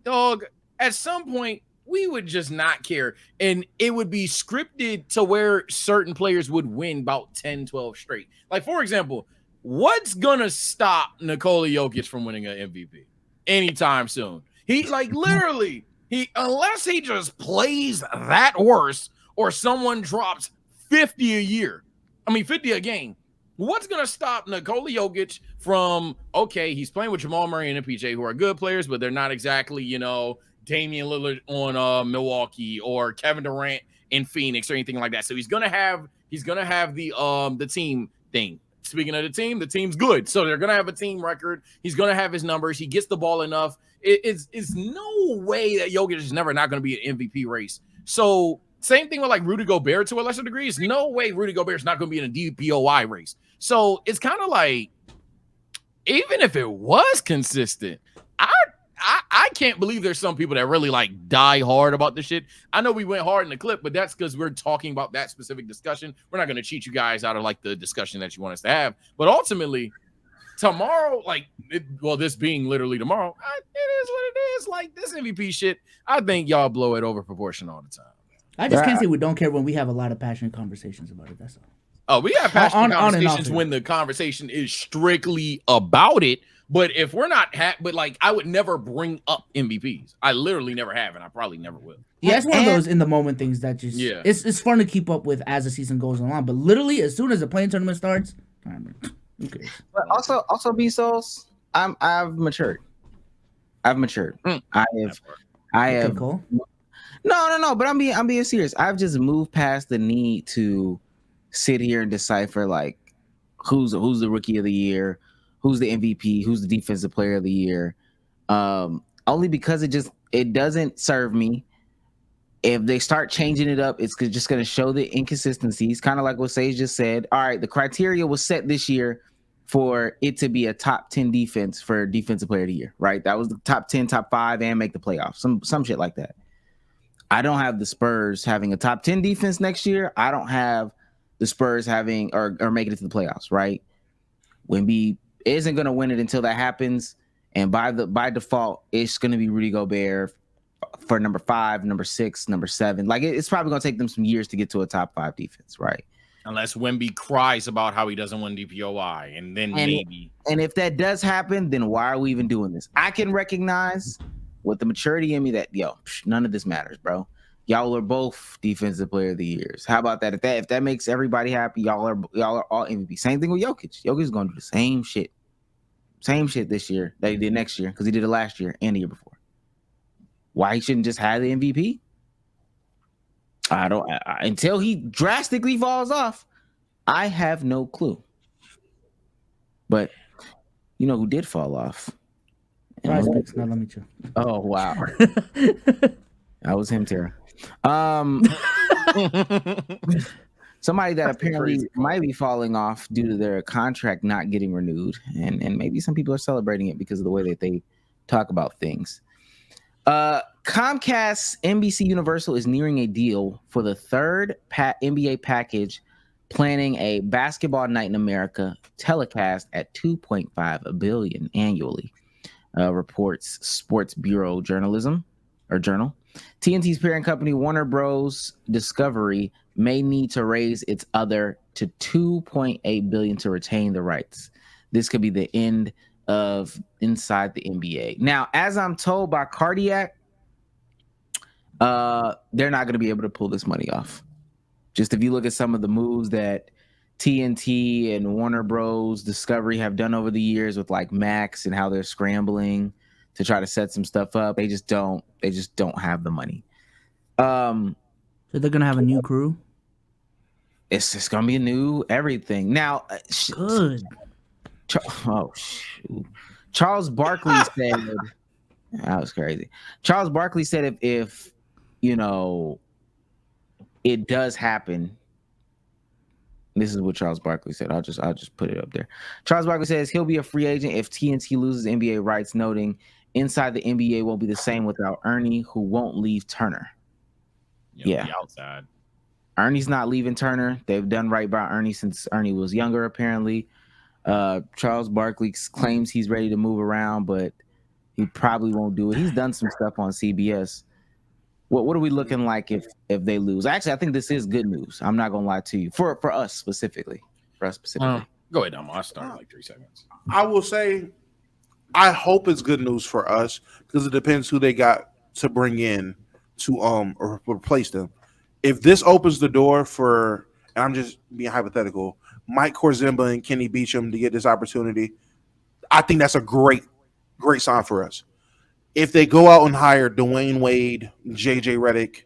dog, at some point we would just not care, and it would be scripted to where certain players would win about 10, 12 straight. Like, for example, what's gonna stop Nikola Jokic from winning an MVP anytime soon? He, like, literally, unless he just plays that worse or someone drops 50 a year, 50 a game, what's going to stop Nikola Jokic from, okay, he's playing with Jamal Murray and MPJ, who are good players, but they're not exactly, Damian Lillard on Milwaukee or Kevin Durant in Phoenix or anything like that. So he's going to have the team thing. Speaking of the team's good. So they're going to have a team record. He's going to have his numbers. He gets the ball enough. It's no way that Jokic is never not going to be an MVP race. So same thing with like Rudy Gobert to a lesser degree. It's no way Rudy Gobert is not going to be in a DPOI race. So it's kind of like, even if it was consistent, I can't believe there's some people that really like die hard about this shit. I know we went hard in the clip, but that's because we're talking about that specific discussion. We're not going to cheat you guys out of like the discussion that you want us to have. But ultimately, tomorrow, this being literally tomorrow, it is what it is. Like this MVP shit, I think y'all blow it over proportion all the time. I just can't say we don't care when we have a lot of passionate conversations about it. That's all. Oh, we have passionate conversations when the conversation is strictly about it. But if we're not, but like, I would never bring up MVPs. I literally never have, and I probably never will. Yeah, it's one of those in the moment things that just it's fun to keep up with as the season goes along. But literally, as soon as the playing tournament starts, who cares? But also, B Souls, I've matured. I have. Okay, cool. No. But I'm being serious. I've just moved past the need to sit here and decipher like who's the rookie of the year, who's the MVP, who's the defensive player of the year. Only because it doesn't serve me. If they start changing it up, it's just going to show the inconsistencies. Kind of like what Sage just said. All right, the criteria was set this year for it to be a top 10 defense for defensive player of the year, right? That was the top 10, top 5, and make the playoffs. Some shit like that. I don't have the Spurs having a top 10 defense next year. I don't have the Spurs having or making it to the playoffs, right? Wemby isn't going to win it until that happens, and by default, it's going to be Rudy Gobert for number 5, number 6, number 7. Like it's probably going to take them some years to get to a top 5 defense, right? Unless Wemby cries about how he doesn't win DPOI, and then maybe. And if that does happen, then why are we even doing this? I can recognize with the maturity in me that none of this matters, bro. Y'all are both defensive player of the years. How about that? If that makes everybody happy, y'all are all MVP. Same thing with Jokic. Jokic is going to do the same shit this year that he did next year because he did it last year and the year before. Why he shouldn't just have the MVP? Until he drastically falls off, I have no clue. But you know who did fall off? Now let me chill. Oh wow, that was him, Tara. Somebody that apparently might be falling off due to their contract not getting renewed, and maybe some people are celebrating it because of the way that they talk about things. Comcast NBC Universal is nearing a deal for the third NBA package, planning a basketball night in America telecast at $2.5 billion annually, reports Sports Bureau Journal. TNT's parent company Warner Bros. Discovery may need to raise its other to $2.8 billion to retain the rights. This could be the end of Inside the NBA. Now, as I'm told by Cardiac, they're not going to be able to pull this money off. Just if you look at some of the moves that TNT and Warner Bros. Discovery have done over the years with like Max and how they're scrambling to try to set some stuff up, they just don't have the money. So they're gonna have a new crew. It's just gonna be a new everything now. Good. Charles Barkley said that was crazy. Charles Barkley said if it does happen. This is what Charles Barkley said. I'll just put it up there. Charles Barkley says he'll be a free agent if TNT loses NBA rights, noting Inside the NBA won't be the same without Ernie, who won't leave Turner. Yeah. Outside. Ernie's not leaving Turner. They've done right by Ernie since Ernie was younger, apparently. Charles Barkley claims he's ready to move around, but he probably won't do it. He's done some stuff on CBS. What are we looking like if they lose? Actually, I think this is good news. I'm not gonna lie to you. For us specifically. Go ahead, Domo. I'll start in like 3 seconds. I will say, I hope it's good news for us because it depends who they got to bring in to or replace them. If this opens the door for, and I'm just being hypothetical, Mike Korzimba and Kenny Beecham to get this opportunity, I think that's a great sign for us. If they go out and hire Dwayne Wade, JJ Redick,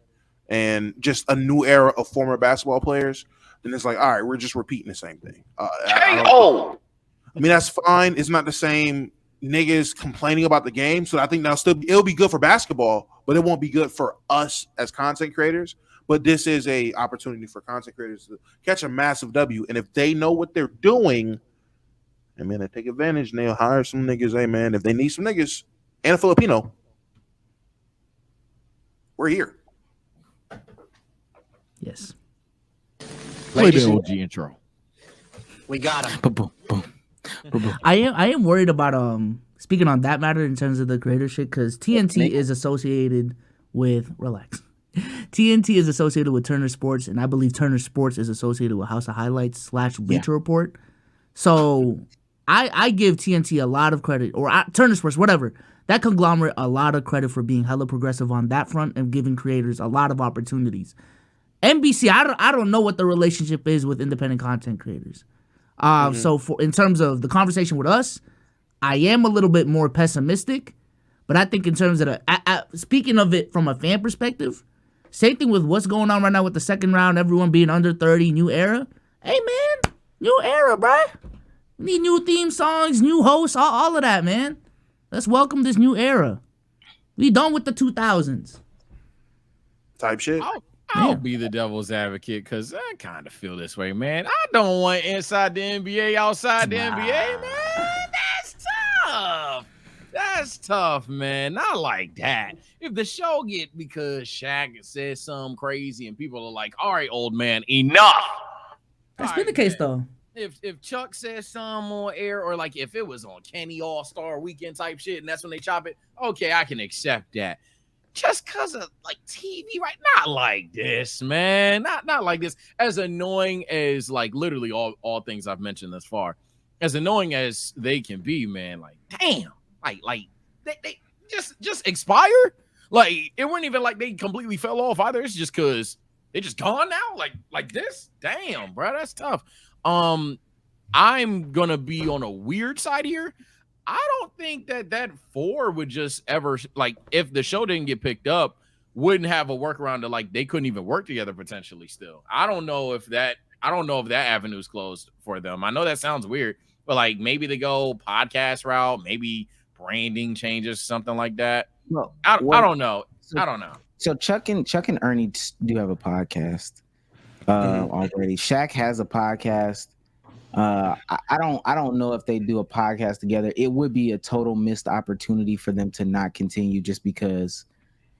and just a new era of former basketball players, then it's like, all right, we're just repeating the same thing. I mean, that's fine. It's not the same niggas complaining about the game. So I think it'll be good for basketball, but it won't be good for us as content creators. But this is a opportunity for content creators to catch a massive W. And if they know what they're doing, I mean, they take advantage and they'll hire some niggas. Hey, man, if they need some niggas, and a Filipino, we're here. Yes. Play the OG intro. We got him. Boom, boom, boom. I am worried about speaking on that matter in terms of the creator shit, because TNT is associated with TNT is associated with Turner Sports, and I believe Turner Sports is associated with House of Highlights / Bleacher Report. So I give TNT a lot of credit, or Turner Sports, whatever, that conglomerate, a lot of credit for being hella progressive on that front and giving creators a lot of opportunities. NBC, I don't know what the relationship is with independent content creators. So in terms of the conversation with us, I am a little bit more pessimistic, but I think in terms of speaking of it from a fan perspective, same thing with what's going on right now with the second round, everyone being under 30, new era. Hey man, new era, bruh. We need new theme songs, new hosts, all of that, man. Let's welcome this new era. We done with the 2000s. Type shit. I'll be the devil's advocate because I kind of feel this way, man. I don't want inside the NBA, outside the NBA, man. That's tough. That's tough, man. Not like that. If the show get because SHAQ says something crazy and people are like, all right, old man, enough. That's been the case, though. If Chuck says something on air, or like if it was on Kenny All-Star Weekend type shit and that's when they chop it, okay, I can accept that. Just because of like TV, right? Not like this, man. Not like this. As annoying as like literally all things I've mentioned thus far, as annoying as they can be, man. Like, damn, like they just expire. Like it wasn't even like they completely fell off either. It's just because they just gone now. Like this. Damn, bro, that's tough. I'm gonna be on a weird side here. I don't think that 4 would just ever, like, if the show didn't get picked up, wouldn't have a workaround to like they couldn't even work together potentially still. I don't know if that avenue's closed for them. I know that sounds weird, but like maybe they go podcast route, maybe branding changes, something like that. Well, I don't know. I don't know. So Chuck and Ernie do have a podcast already. SHAQ has a podcast. I don't know if they do a podcast together. It would be a total missed opportunity for them to not continue just because,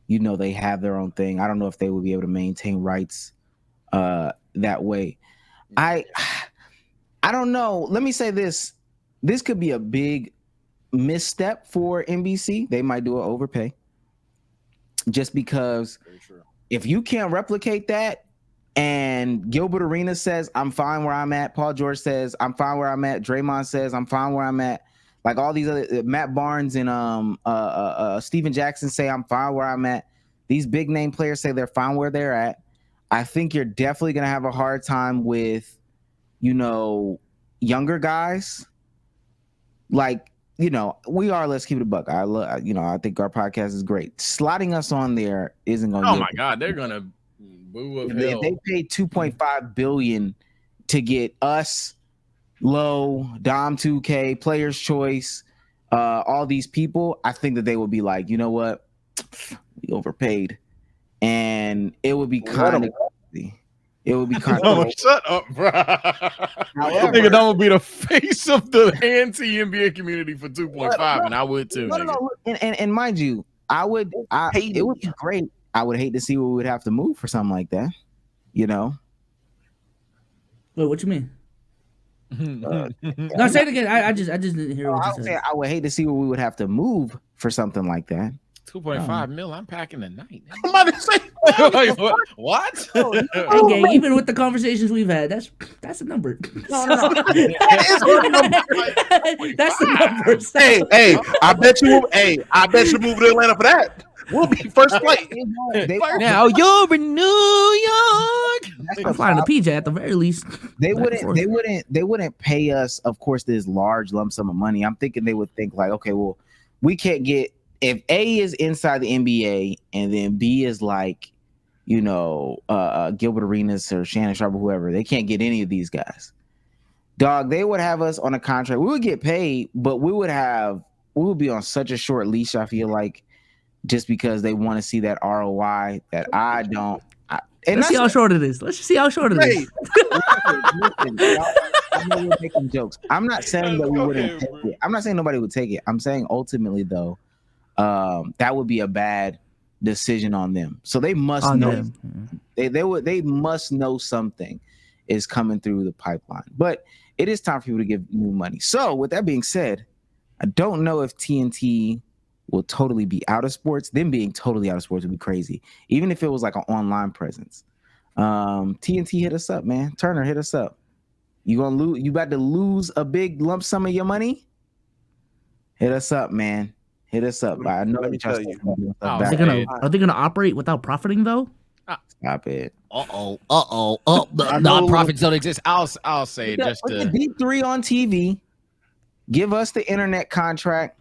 you know, they have their own thing. I don't know if they would be able to maintain rights that way. I don't know. Let me say this. This could be a big misstep for NBC. They might do an overpay. Just because if you can't replicate that, and Gilbert Arenas says, I'm fine where I'm at. Paul George says, I'm fine where I'm at. Draymond says, I'm fine where I'm at. Like all these other, Matt Barnes and Steven Jackson say, I'm fine where I'm at. These big name players say they're fine where they're at. I think you're definitely going to have a hard time with, you know, younger guys. Like, you know, we are, let's keep it a buck. I love, you know, I think our podcast is great. Slotting us on there isn't going to. Oh my God, they're going to. They paid $2.5 billion to get us, Low, Dom 2K, Players Choice, all these people. I think that they would be like, you know what, we overpaid, and it would be kind of crazy. It would be kind of shut up, bro. I think that would be the face of the anti-NBA community for 2.5, and I would too. No. And mind you, it would be great. I would hate to see what we would have to move for something like that, you know. Wait, what you mean? No, say it again. I just didn't hear what you said. I would hate to see what we would have to move for something like that. 2.5 mil. I'm packing the night. I'm about to say like, what? Okay, even with the conversations we've had, that's a number. No. That is a number. That's the number. Hey, I bet you move to Atlanta for that. We'll be first flight. Now you're in New York. I'm flying to PJ at the very least. They wouldn't pay us, of course, this large lump sum of money. I'm thinking they would think like, okay, well, we can't get, if A is inside the NBA and then B is like, you know, Gilbert Arenas or Shannon Sharp or whoever, they can't get any of these guys. Dog, they would have us on a contract. We would get paid, but we would be on such a short leash, I feel like, just because they want to see that ROI that I don't. Let's see how short it is. Let's see how short it is. Listen, I know we're making jokes. I'm not saying that we wouldn't take it. I'm not saying nobody would take it. I'm saying ultimately, though, that would be a bad decision on them. So they must On know. them. They must know something is coming through the pipeline. But it is time for people to give new money. So with that being said, I don't know if TNT will totally be out of sports. Them being totally out of sports would be crazy. Even if it was like an online presence. TNT, hit us up, man. Turner, hit us up. You gonna lose? You about to lose a big lump sum of your money? Hit us up, man. Hit us up. I know. Let me tell you. Are they gonna operate without profiting though? Stop it. Non-profits don't exist. I'll say just to D3 on TV. Give us the internet contract,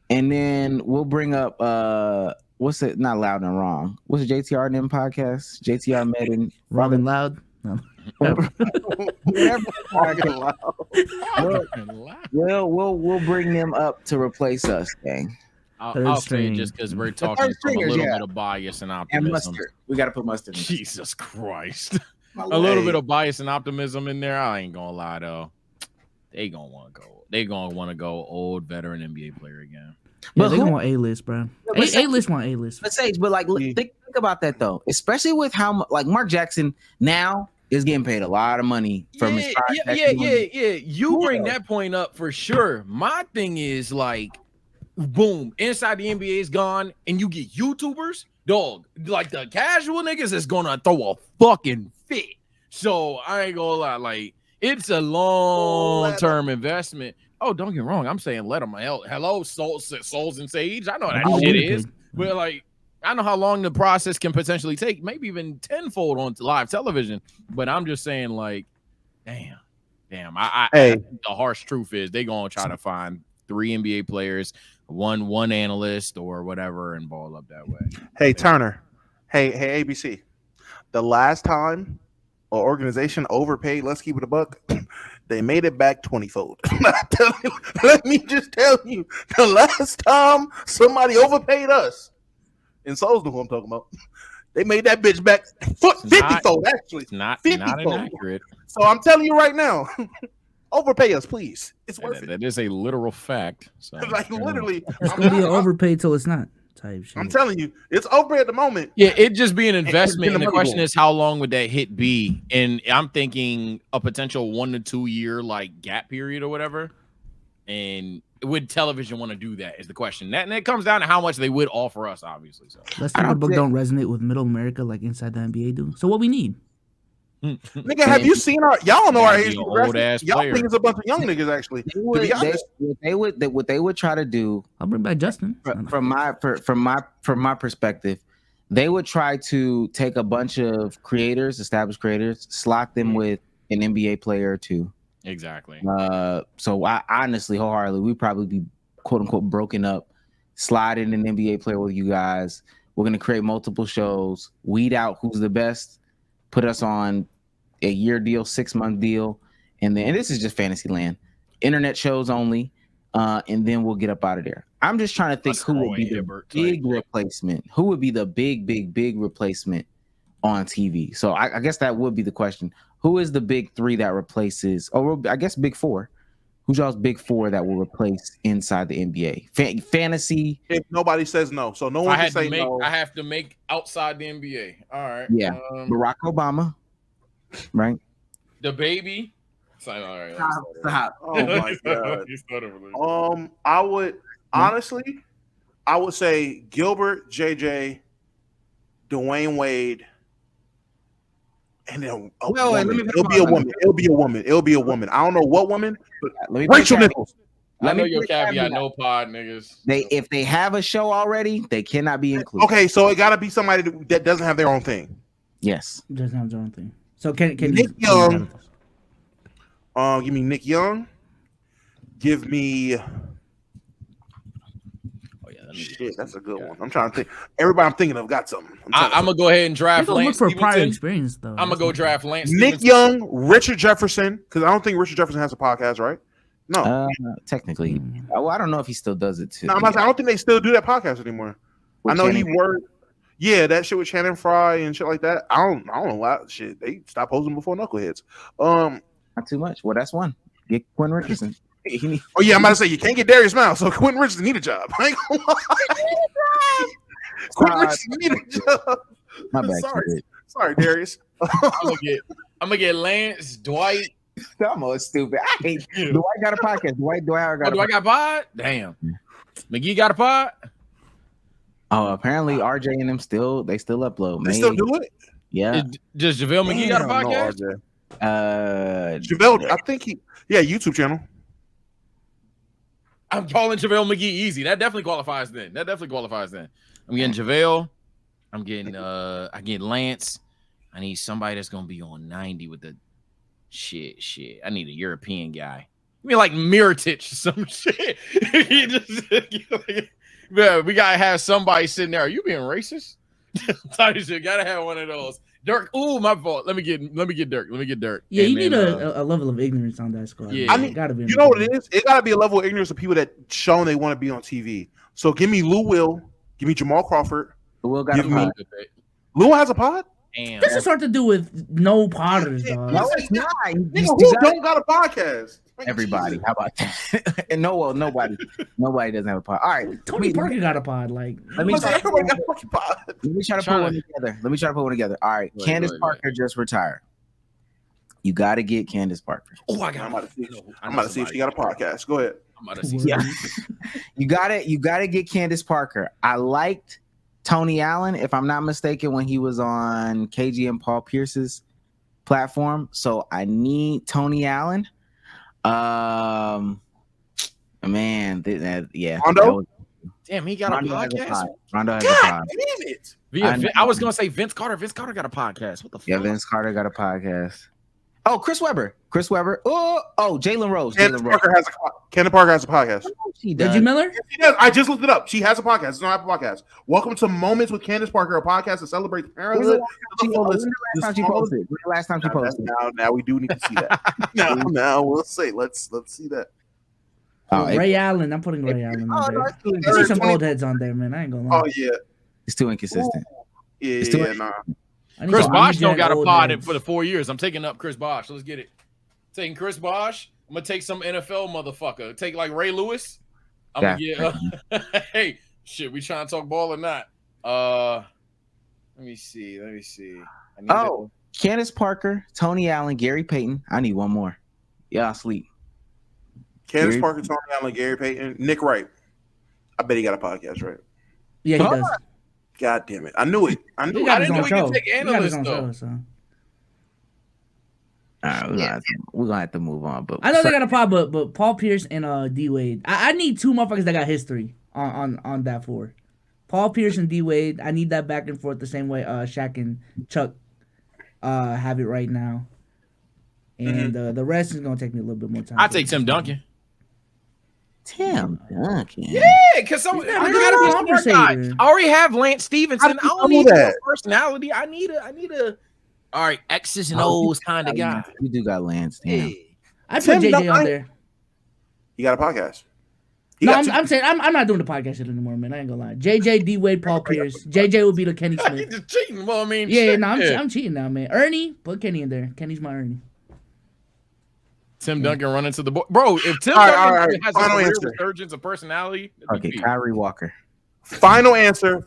and then we'll bring up what's it? Not Loud and Wrong. What's the JTR and them podcast? JTR Med and Wrong and Loud. No. We'll bring them up to replace us, gang. I'll say it just because we're talking from a little bit of bias and optimism. And mustard. We got to put mustard in. Jesus Christ. A little bit of bias and optimism in there. I ain't gonna lie though. They gonna want to go. They gonna want to go old veteran NBA player again. Yeah, they gonna want A-list, bro. A-list want A-list. But like, think about that though. Especially with how like Mark Jackson now is getting paid a lot of money from his contract. Yeah. You bring that point up for sure. My thing is like, boom, inside the NBA is gone, and you get YouTubers, dog. Like the casual niggas is gonna throw a fucking fit. So I ain't gonna lie, like it's a long-term investment. Oh, don't get me wrong. I'm saying let them hello, souls and sage. I know that shit is, but like I know how long the process can potentially take, maybe even tenfold on live television. But I'm just saying, like, damn. I the harsh truth is they gonna try to find 3 NBA players, one analyst or whatever, and ball up that way. Hey Turner, hey ABC. The last time an organization overpaid, let's keep it a buck, they made it back 20-fold. Let me just tell you, the last time somebody overpaid us, and Souls know who I'm talking about, they made that bitch back 50-fold, actually. It's not 50-fold. inaccurate. So I'm telling you right now, overpay us, please. It's worth it. That is a literal fact. So like literally, It's gonna be overpaid till it's not. Type shit. I'm telling you, it's overpaid at the moment. Yeah, it just be an investment. And the money question going. is, how long would that hit be? And I'm thinking a potential 1 to 2 year like gap period or whatever. And would television want to do that? Is the question. And it comes down to how much they would offer us, obviously. So Let's say the book don't resonate with middle America like inside the NBA do. So what we need? Nigga, have you seen our? Y'all don't know our age. Old ass Y'all player. think it's a bunch of young niggas actually. To be honest, What they would try to do. I'll bring back Justin. From my perspective, they would try to take a bunch of creators, established creators, slot them with an NBA player or two. Exactly. So I honestly, wholeheartedly, we'd probably be quote unquote broken up, slide in an NBA player with you guys. We're gonna create multiple shows, weed out who's the best, put us on a year deal, 6-month deal, and this is just fantasy land. Internet shows only, and then we'll get up out of there. I'm just trying to think who would be the big replacement. Who would be the big replacement on TV? So I guess that would be the question. Who is the big 3 that replaces? Or I guess big 4. Who's y'all's big 4 that will replace inside the NBA? Fantasy. if nobody says no, so no one can say no. I have to make outside the NBA. All right. Yeah, Barack Obama, right? The baby. All right. Stop. Oh my god. I would honestly, I would say Gilbert, JJ, Dwayne Wade, and then it'll be a woman. I don't know what woman, but Rachel Nichols. I know your caveat, no pod niggas. If they have a show already, they cannot be included. Okay, so it got to be somebody that doesn't have their own thing. Yes, doesn't have their own thing. So can Nick Young? Give me Nick Young. Give me. Shit, that's a good one. I'm trying to think. Everybody I'm thinking of got something. I'm gonna go ahead and draft Lance look for prior Stevenson. experience though. I'm gonna go draft Lance Nick Stevenson. Young, Richard Jefferson, because I don't think Richard Jefferson has a podcast, right? No, technically. Well, I don't know if he still does it too. No, I don't think they still do that podcast anymore. I know he worked. Yeah, that shit with Shannon Fry and shit like that. I don't know why shit. They stopped posting before knuckleheads. Not too much. Well, that's one. Get Quinn Richardson. Oh yeah, I'm about to say you can't get Darius Miles, so Quentin Richardson need a job. I ain't gonna lie. Quentin Richardson need a job. My bad. Sorry, Darius. I'm gonna get Lance, Dwight. Domo is stupid. I hate Dwight got a podcast. Dwight got do I got pod? Damn. McGee got a pod? Oh, apparently RJ and them still upload. They still do it? Yeah. Does JaVale McGee got a podcast? JaVale, I think YouTube channel. I'm calling JaVale McGee easy. That definitely qualifies then. I'm getting JaVale. I'm getting I get Lance. I need somebody that's gonna be on 90 with the shit. I need a European guy. I mean, like Mirotic or some shit. Yeah, we gotta have somebody sitting there. Are you being racist? You gotta have one of those. Dirk. Ooh, my fault. Let me get Dirk. Yeah, and you need a level of ignorance on that squad. Yeah, I mean, gotta be. You know what it is? It gotta be a level of ignorance of people that shown they want to be on TV. So give me Lou Will, give me Jamal Crawford. Lou got a pod. Lou has a pod. Damn. This is hard to do with no potters, dog. No, it's not. Who don't got a podcast? Everybody. How about that? And nobody doesn't have a pod. All right, Tony Parker got a pod. Like, let me try to put one together. All right, Candace Parker just retired. You got to get Candace Parker. Oh, I'm about to see if she got a podcast. Go ahead. I'm about to see. Yeah. You got to get Candace Parker. I liked Tony Allen, if I'm not mistaken, when he was on KG and Paul Pierce's platform. So I need Tony Allen. Man, yeah. Rondo? Damn, he got a podcast. Rondo has a pod. Damn it. I was gonna say Vince Carter. Vince Carter got a podcast. What the fuck? Yeah, Vince Carter got a podcast. Oh, Chris Webber. Oh, Jalen Rose. Candace Parker has a podcast. Did you, Miller? Yes, she does. I just looked it up. She has a podcast. It's not a podcast. Welcome to Moments with Candace Parker, a podcast that celebrates parenthood. Last time she posted. Now we do need to see that. now we'll see. Let's see that. Ray Allen. I'm putting Ray Allen on there. I see some old heads on there, man. I ain't gonna lie. Oh yeah, it's too inconsistent. Nah. Chris Bosh don't got a pod for the 4 years. I'm taking up Chris Bosh. Let's get it. Taking Chris Bosh. I'm gonna take some NFL motherfucker. Take like Ray Lewis. I'm gonna get. Hey, shit. We trying to talk ball or not? Let me see. Candace Parker, Tony Allen, Gary Payton. I need one more. Yeah, I'll sleep. Candace Parker, Tony Allen, Gary Payton, Nick Wright. I bet he got a podcast, right? Yeah, he does. God damn it! I knew it. I didn't know we could take analysts though. All right, we're gonna have to move on. But I know they got a pod, but Paul Pierce and D Wade. I need two motherfuckers that got history on that floor. Paul Pierce and D Wade. I need that back and forth the same way Shaq and Chuck have it right now. And the rest is gonna take me a little bit more time. I take Tim Duncan. Tim Duncan. Yeah, because I already have Lance Stevenson. I don't need a personality. I need a all right, X's and O's kind of guy. You do got Lance. Damn. I put JJ on there. You got a podcast? I'm saying I'm not doing the podcast shit anymore, man. I ain't gonna lie. JJ, D Wade, Paul Pierce. JJ will be the Kenny Smith. He's just cheating. Well, I mean, I'm cheating now, man. Ernie, put Kenny in there. Kenny's my Ernie. Tim Duncan running to the board, bro. If Tim Duncan has a real resurgence of personality, okay, Kyrie Walker. Final answer.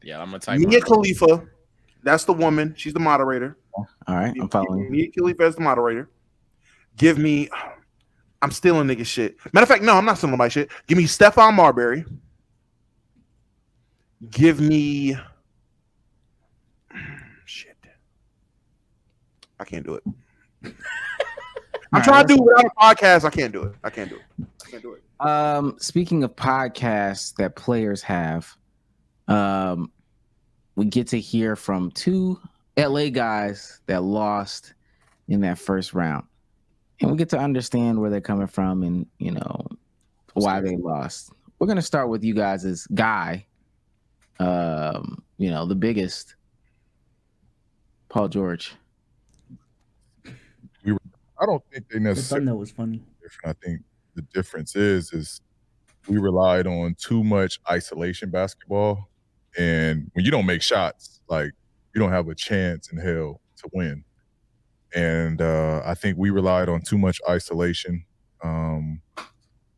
Yeah, I'm gonna type. Mia Khalifa, that's the woman. She's the moderator. All right, I'm following. Mia Khalifa is the moderator. Give me. I'm stealing nigga shit. Matter of fact, no, I'm not stealing my shit. Give me Stephon Marbury. Give me. Shit. I can't do it. I'm trying to do it without a podcast. I can't do it. Speaking of podcasts that players have, we get to hear from two LA guys that lost in that first round, and we get to understand where they're coming from and why they lost. We're gonna start with you guys as Guy, the biggest, Paul George. I don't think they necessarily. That was funny. I think the difference is we relied on too much isolation basketball, and when you don't make shots, like you don't have a chance in hell to win. And I think we relied on too much isolation,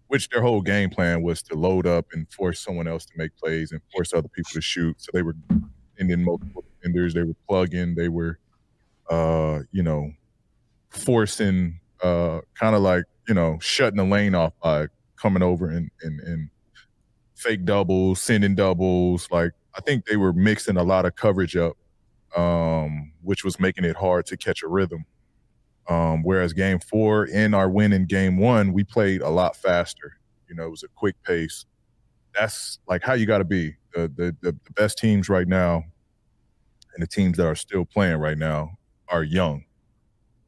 which their whole game plan was to load up and force someone else to make plays and force other people to shoot. So they were ending multiple defenders. They were plugging. They were, forcing, kind of like, shutting the lane off by coming over and fake doubles, sending doubles. Like, I think they were mixing a lot of coverage up, which was making it hard to catch a rhythm. Whereas game 4 in our win in game 1, we played a lot faster. It was a quick pace. That's like how you got to be. The best teams right now and the teams that are still playing right now are young.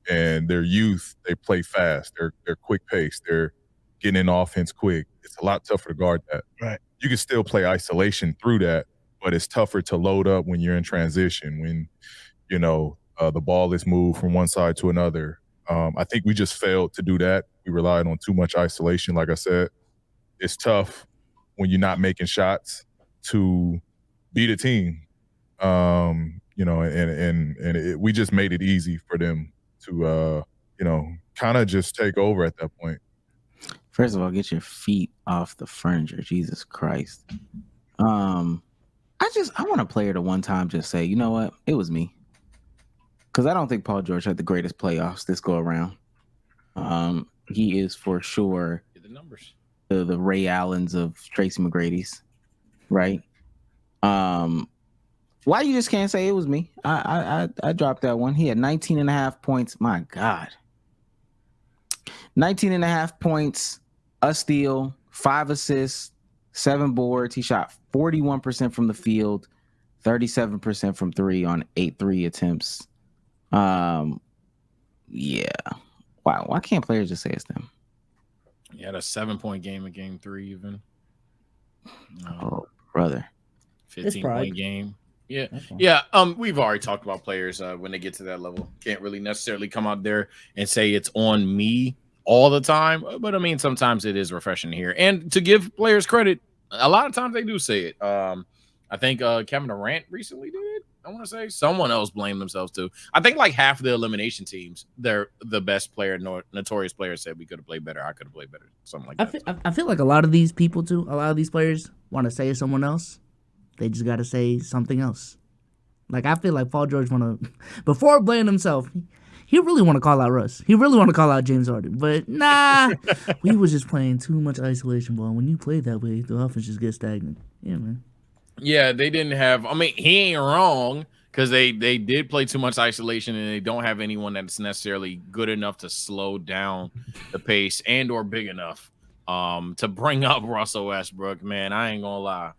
And their youth, they play fast. They're quick pace. They're getting in offense quick. It's a lot tougher to guard that. Right. You can still play isolation through that, but it's tougher to load up when you're in transition, when, the ball is moved from one side to another. I think we just failed to do that. We relied on too much isolation. Like I said, it's tough when you're not making shots to beat a team. We just made it easy for them to, kind of just take over at that point. First of all, get your feet off the furniture. Jesus Christ. I want a player to one time just say, you know what? It was me. Because I don't think Paul George had the greatest playoffs this go around. He is for sure the numbers. The Ray Allens of Tracy McGrady's, right? Why you just can't say it was me? I dropped that one. He had 19.5 points. My God. 19.5 points, a steal, 5 assists, 7 boards. He shot 41% from the field, 37% from 3 on 8 3 attempts. Yeah. Wow. Why can't players just say it's them? He had a 7-point game in game 3 even. Oh, brother. 15-point game. Yeah. Yeah. We've already talked about players when they get to that level. Can't really necessarily come out there and say it's on me all the time. But I mean, sometimes it is refreshing to hear. And to give players credit, a lot of times they do say it. I think Kevin Durant recently did. I want to say someone else blamed themselves too. I think like half of the elimination teams, they're the best player, notorious players said we could have played better. I could have played better. Something like that. I feel like a lot of these people too, a lot of these players want to say someone else. They just got to say something else. Like, I feel like Paul George want to, before blaming himself, he really want to call out Russ. He really want to call out James Harden. But nah, we was just playing too much isolation ball. When you play that way, the offense just gets stagnant. Yeah, man. Yeah, they didn't have, I mean, he ain't wrong because they did play too much isolation and they don't have anyone that's necessarily good enough to slow down the pace and or big enough to bring up Russell Westbrook. Man, I ain't going to lie.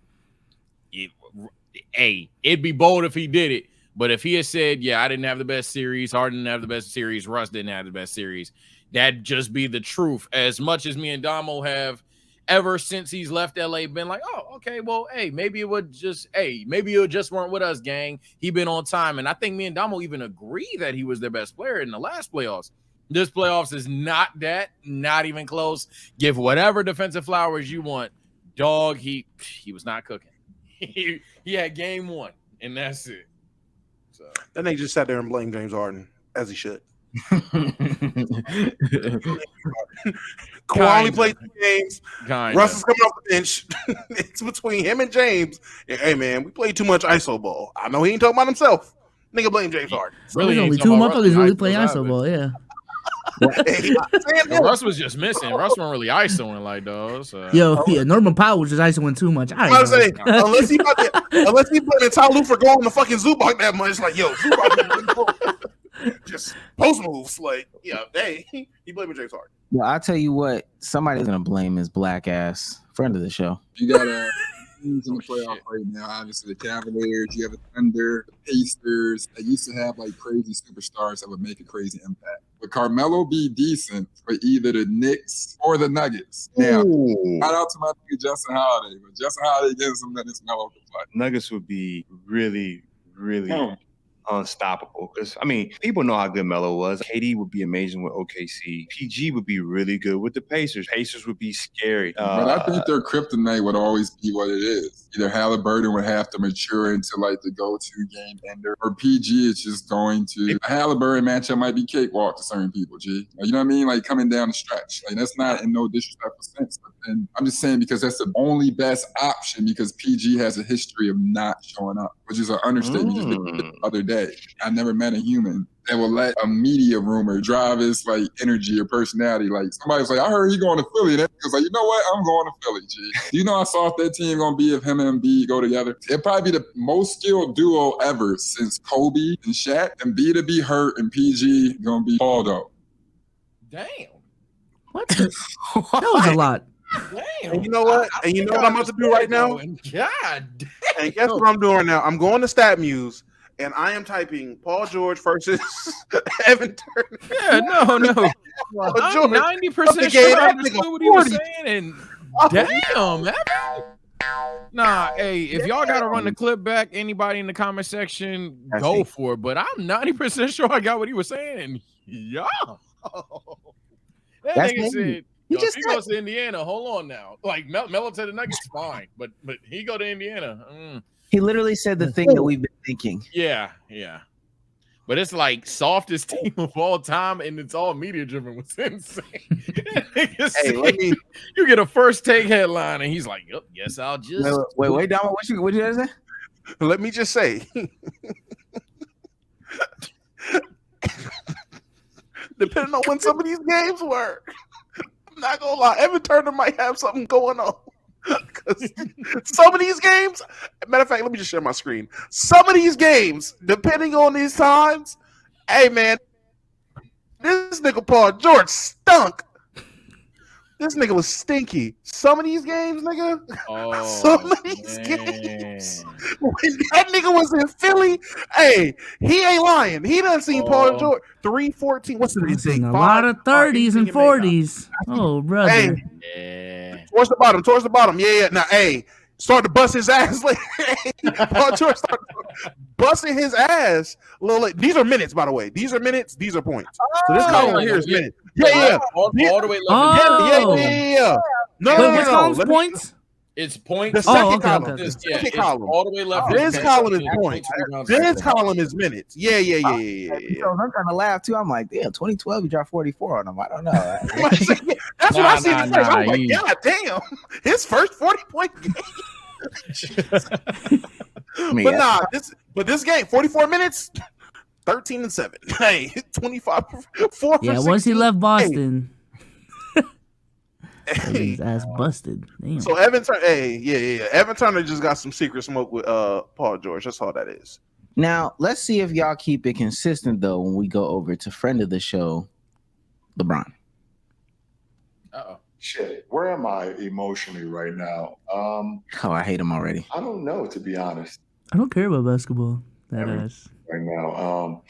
It'd be bold if he did it, but if he had said, yeah, I didn't have the best series, Harden didn't have the best series, Russ didn't have the best series, that'd just be the truth. As much as me and Domo have ever since he's left LA been like, oh, okay, well, maybe it just weren't with us, gang. He been on time. And I think me and Domo even agree that he was their best player in the last playoffs. This playoffs is not that, not even close. Give whatever defensive flowers you want. Dog, he was not cooking. He had game 1, and that's it. So then they just sat there and blamed James Harden, as he should. Kawhi only played 2 games. Russ is coming off the bench. It's between him and James. Hey, man, we played too much ISO ball. I know he ain't talking about himself. Nigga blame James Harden. So really, only 2 motherfuckers really play ISO ball, yeah. Russ was just missing. Russ wasn't really ISOing like those. Norman Powell was just ISOing too much. I was saying, unless he playing Ty Lue for going the fucking Zubac that much, like, yo, Zubac just post moves, like, yeah, he blaming James Harden. Well, I'll tell you what, somebody's gonna blame his black ass. Friend of the show. You got teams in the playoff right now. Obviously, the Cavaliers, you have the Thunder, the Pacers. They used to have like crazy superstars that would make a crazy impact. Would Carmelo be decent for either the Knicks or the Nuggets? Now, shout out to my nigga Justin Holiday, but Justin Holiday gives him that this Melo can play. Nuggets would be really, really unstoppable. Because I mean, people know how good Melo was. KD would be amazing with OKC. PG would be really good with the Pacers. Pacers would be scary. But I think their kryptonite would always be what it is. Either Halliburton would have to mature into like the go-to game ender, or PG is just going to. A Halliburton matchup might be cakewalk to certain people, G. You know what I mean? Like coming down the stretch. Like that's not in no disrespectful sense. But then I'm just saying because that's the only best option because PG has a history of not showing up, which is an understatement. Just the other day, I never met a human that will let a media rumor drive his like energy or personality. Like somebody's like, I heard he going to Philly. And it's like, you know what? I'm going to Philly, G. Do you know how soft that team gonna be if him and Embiid go together? It'd probably be the most skilled duo ever since Kobe and Shaq. Embiid to be hurt and PG gonna be Aldo. Damn. What? That was a lot. Damn. And you know what? And you know what I'm about to do right now? God. And guess what I'm doing right now? I'm going to StatMuse and I am typing Paul George versus Evan Turner. Yeah, no. I'm 90% sure I understood what he was saying. And damn, Evan. Nah, hey, if y'all got to run the clip back, anybody in the comment section, go for it. But I'm 90% sure I got what he was saying. Yeah. That nigga said, he goes to Indiana. Hold on now. Like, Melo to the Nuggets, fine. But he go to Indiana. He literally said the thing that we've been thinking. Yeah. But it's like softest team of all time, and it's all media driven. Was insane. Hey, you get a first take headline, and he's like, "Yep, guess I'll just wait, Dama, what you say? Let me just say, depending on when some of these games were, I'm not gonna lie, Evan Turner might have something going on. Because some of these games, matter of fact, let me just share my screen. Some of these games, depending on these times, hey man, this nigga Paul George stunk. This nigga was stinky. Some of these games, nigga. Some of these games. When that nigga was in Philly, hey, he ain't lying. He done seen Paul George 314. What's the thing? A lot of 30s and 40s. Oh, brother. Hey, towards the bottom. Yeah. Now, hey, start to bust his ass. Paul George started busting his ass. These are minutes, by the way. These are minutes. These are points. So this column right here is minutes. Yeah. All the way left. Yeah. No. Which column's points? It's points. The second column. Okay. The second column. All the way left. This column is points. This column is minutes. Yeah. So I'm trying to laugh too. I'm like, damn, 2012, he dropped 44 on him. I don't know. That's what I see. I'm like, God damn, his first 40-point game. But this game, 44 minutes, 13-7. Hey, 25, 4. Yeah, once he left Boston. His ass busted. Damn. So Evan Turner, Evan Turner just got some secret smoke with Paul George. That's all that is. Now let's see if y'all keep it consistent though when we go over to friend of the show, LeBron. Shit, where am I emotionally right now? I hate him already. I don't know, to be honest. I don't care about basketball. That ass. Right now.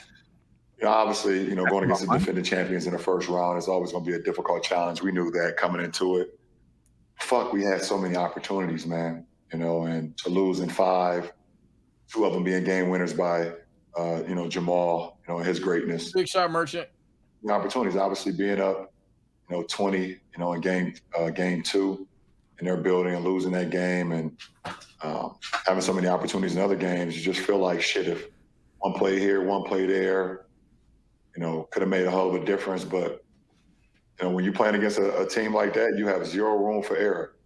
Obviously, going against the defending champions in the first round is always going to be a difficult challenge. We knew that coming into it. Fuck, we had so many opportunities, man. And to lose in 5, 2 of them being game winners by, Jamal, his greatness. Big shot merchant. The opportunities, obviously, being up, 20, in game 2 in their building and losing that game and having so many opportunities in other games, you just feel like shit if one play here, one play there. Could have made a hell of a difference, but when you're playing against a team like that, you have zero room for error.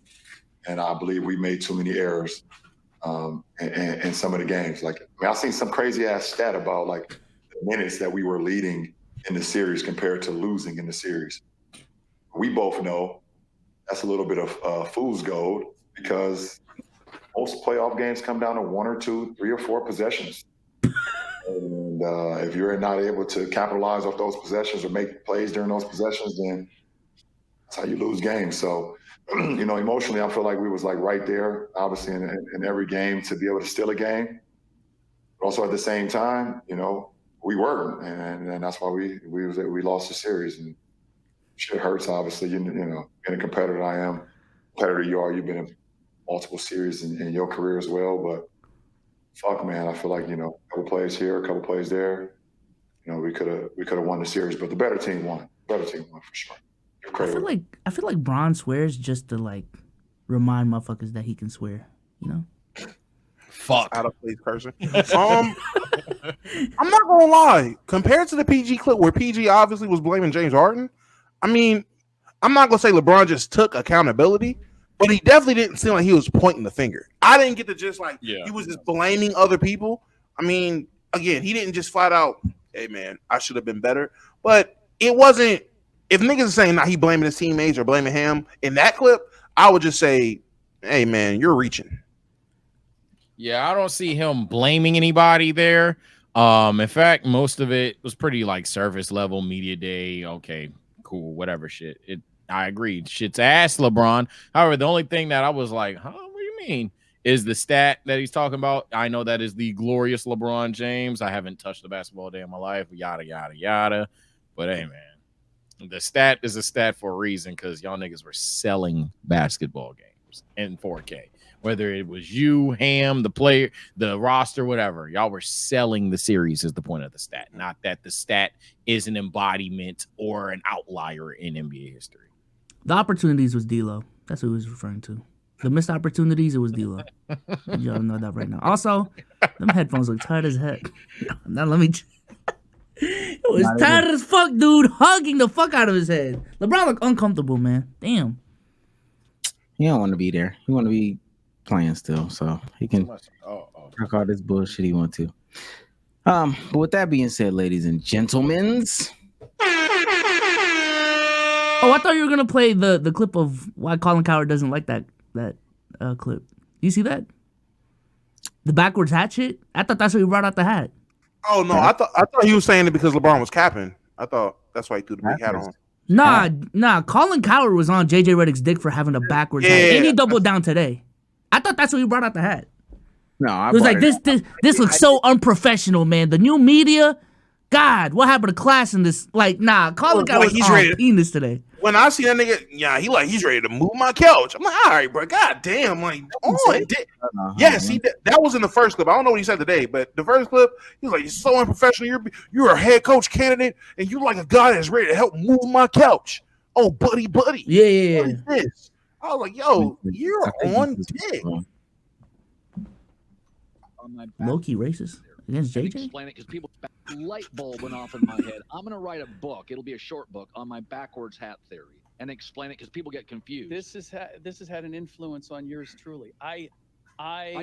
And I believe we made too many errors in some of the games. I've seen some crazy ass stat about the minutes that we were leading in the series compared to losing in the series. We both know that's a little bit of fool's gold because most playoff games come down to 1 or 2, 3 or 4 possessions. And if you're not able to capitalize off those possessions or make plays during those possessions, then that's how you lose games. So, emotionally, I feel like we was right there, obviously in every game to be able to steal a game. But also at the same time, we weren't, and that's why we lost the series. And shit hurts, obviously. Being a competitor, I am. Competitor you are. You've been in multiple series in your career as well, but fuck, man, I feel like, a couple plays here, a couple plays there. We could have won the series, but the better team won. Better team won for sure. I feel like Bron swears just to like remind motherfuckers that he can swear. Fuck. Out of place person. I'm not gonna lie. Compared to the PG clip where PG obviously was blaming James Harden, I mean, I'm not gonna say LeBron just took accountability, but he definitely didn't seem like he was pointing the finger. I didn't get to just he was just blaming other people. I mean, again, he didn't just flat out, hey man, I should have been better. But it wasn't. If niggas are saying he blaming his teammates or blaming him in that clip, I would just say, hey man, you're reaching. Yeah, I don't see him blaming anybody there. In fact, most of it was pretty like surface level media day. Okay, cool, whatever shit. I agree. Shit's ass, LeBron. However, the only thing that I was like, what do you mean? Is the stat that he's talking about. I know that is the glorious LeBron James. I haven't touched the basketball day in my life, yada, yada, yada. But hey, man, the stat is a stat for a reason because y'all niggas were selling basketball games in 4K. Whether it was you, Ham, the player, the roster, whatever, y'all were selling the series is the point of the stat, not that the stat is an embodiment or an outlier in NBA history. The opportunities was D'Lo. That's who he was referring to. The missed opportunities, it was D'Lo. Y'all know that right now. Also, them headphones look tight as heck. Now let me. It was tight as fuck, dude, hugging the fuck out of his head. LeBron look uncomfortable, man. Damn. He don't want to be there. He want to be playing still, so he can talk all this bullshit he want to. But with that being said, ladies and gentlemen. Oh, I thought you were gonna play the clip of why Colin Cowherd doesn't like that clip. You see that? The backwards hat shit? I thought that's why he brought out the hat. Oh no, I thought he was saying it because LeBron was capping. I thought that's why he threw the big hat on. Nah. Colin Cowherd was on JJ Redick's dick for having a backwards hat. And he doubled down today. I thought that's why he brought out the hat. No, it was like this looks so unprofessional, man. The new media, God, what happened to class in this? Like, nah, Colin Cowherd was on penis today. When I see that nigga, he's ready to move my couch. I'm like, all right, bro, god damn, like, that was in the first clip. I don't know what he said today, but the first clip, he was like, you're so unprofessional. You're a head coach candidate, and you like a guy that's ready to help move my couch. Oh, buddy. Yeah. What is this? I was like, yo, you're on dick. Low-key racist against JJ? Explain it because people light bulb went off in my head. I'm going to write a book. It'll be a short book on my backwards hat theory and explain it because people get confused. This has had an influence on yours truly. I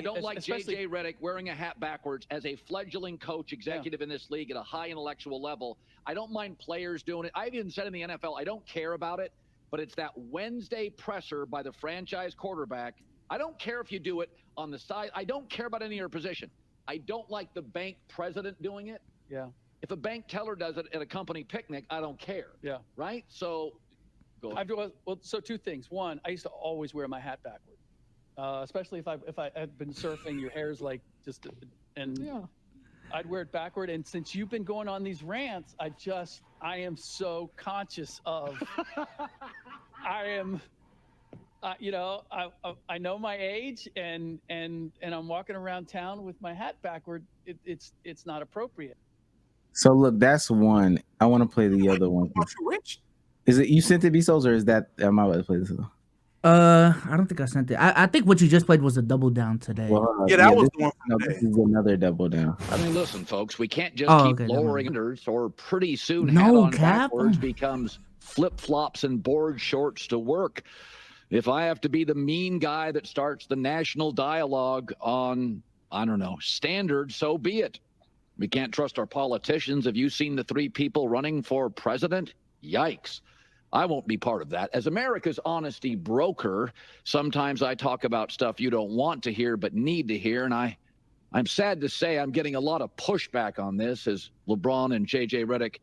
don't like JJ Redick wearing a hat backwards as a fledgling coach executive in this league at a high intellectual level. I don't mind players doing it. I've even said in the NFL, I don't care about it, but it's that Wednesday presser by the franchise quarterback. I don't care if you do it on the side. I don't care about any of your position. I don't like the bank president doing it. Yeah. If a bank teller does it at a company picnic, I don't care. Yeah. Right? So, go ahead. So two things. One, I used to always wear my hat backward, especially if I had been surfing. Your hair's like just, and I'd wear it backward. And since you've been going on these rants, I am so conscious of. I am. I know my age, and I'm walking around town with my hat backward. It's not appropriate. So look, that's one. I want to play the other one. Is it you sent it, B-Souls, or is that am I about to play this? I don't think I sent it. I think what you just played was a double down today. Well, that was the one. No, this is another double down. I mean, listen, folks, we can't just keep lowering unders, or pretty soon hat on backwards becomes flip-flops and board shorts to work. If I have to be the mean guy that starts the national dialogue on, I don't know, standards, so be it. We can't trust our politicians. Have you seen the 3 people running for president? Yikes. I won't be part of that. As America's honesty broker, sometimes I talk about stuff you don't want to hear but need to hear, and I'm sad to say I'm getting a lot of pushback on this as LeBron and JJ Redick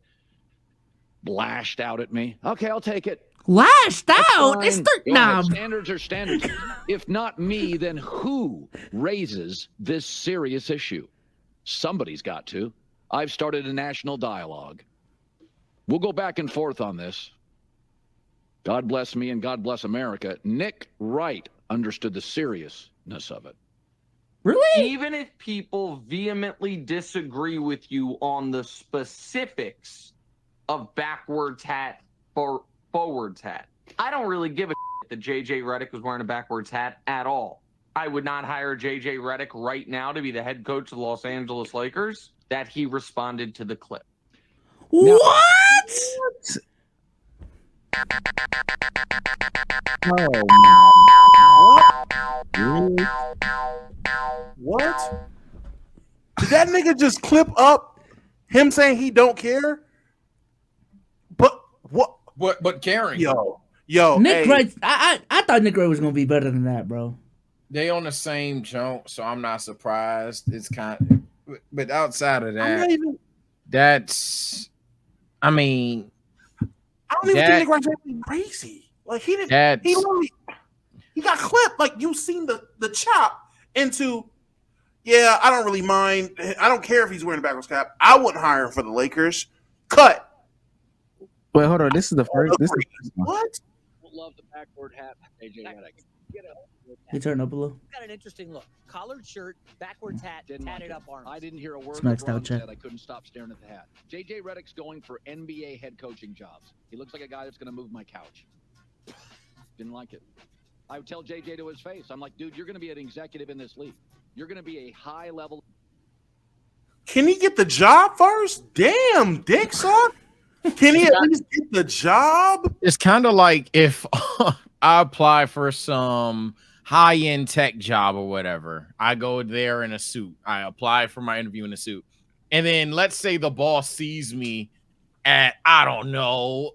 blashed out at me. Okay, I'll take it. Lashed out? It's standards are standards. If not me, then who raises this serious issue? Somebody's got to. I've started a national dialogue. We'll go back and forth on this. God bless me and God bless America. Nick Wright understood the seriousness of it. Really? Even if people vehemently disagree with you on the specifics of backwards hat or forwards hat, I don't really give a shit that JJ Redick was wearing a backwards hat at all. I would not hire JJ Redick right now to be the head coach of the Los Angeles Lakers. That he responded to the clip. What? What? Did that nigga just clip up him saying he don't care? But what? But caring. Yo, Nick Wright. I thought Nick Wright was gonna be better than that, bro. They on the same jump, so I'm not surprised. It's kind of, but outside of that, that's. I mean, I don't even think Nick Wright's actually crazy. Like he didn't. He got clipped. Like you seen the chop into. Yeah, I don't really mind. I don't care if he's wearing a backwards cap. I wouldn't hire him for the Lakers. Cut. Wait, hold on. This is the first. What? Love the backward hat, AJ Redick. You turn up a little. Got an interesting look. Collared shirt, backwards hat, tatted up arms. I didn't hear a word Smacked that out Bron check. said. I couldn't stop staring at the hat. JJ Redick's going for NBA head coaching jobs. He looks like a guy that's going to move my couch. Didn't like it. I would tell JJ to his face. I'm like, dude, you're going to be an executive in this league. You're going to be a high level. Can he get the job first? Damn, dick suck. Can he at least get the job? It's kind of like if I apply for some high-end tech job or whatever. I go there in a suit. I apply for my interview in a suit. And then let's say the boss sees me at, I don't know,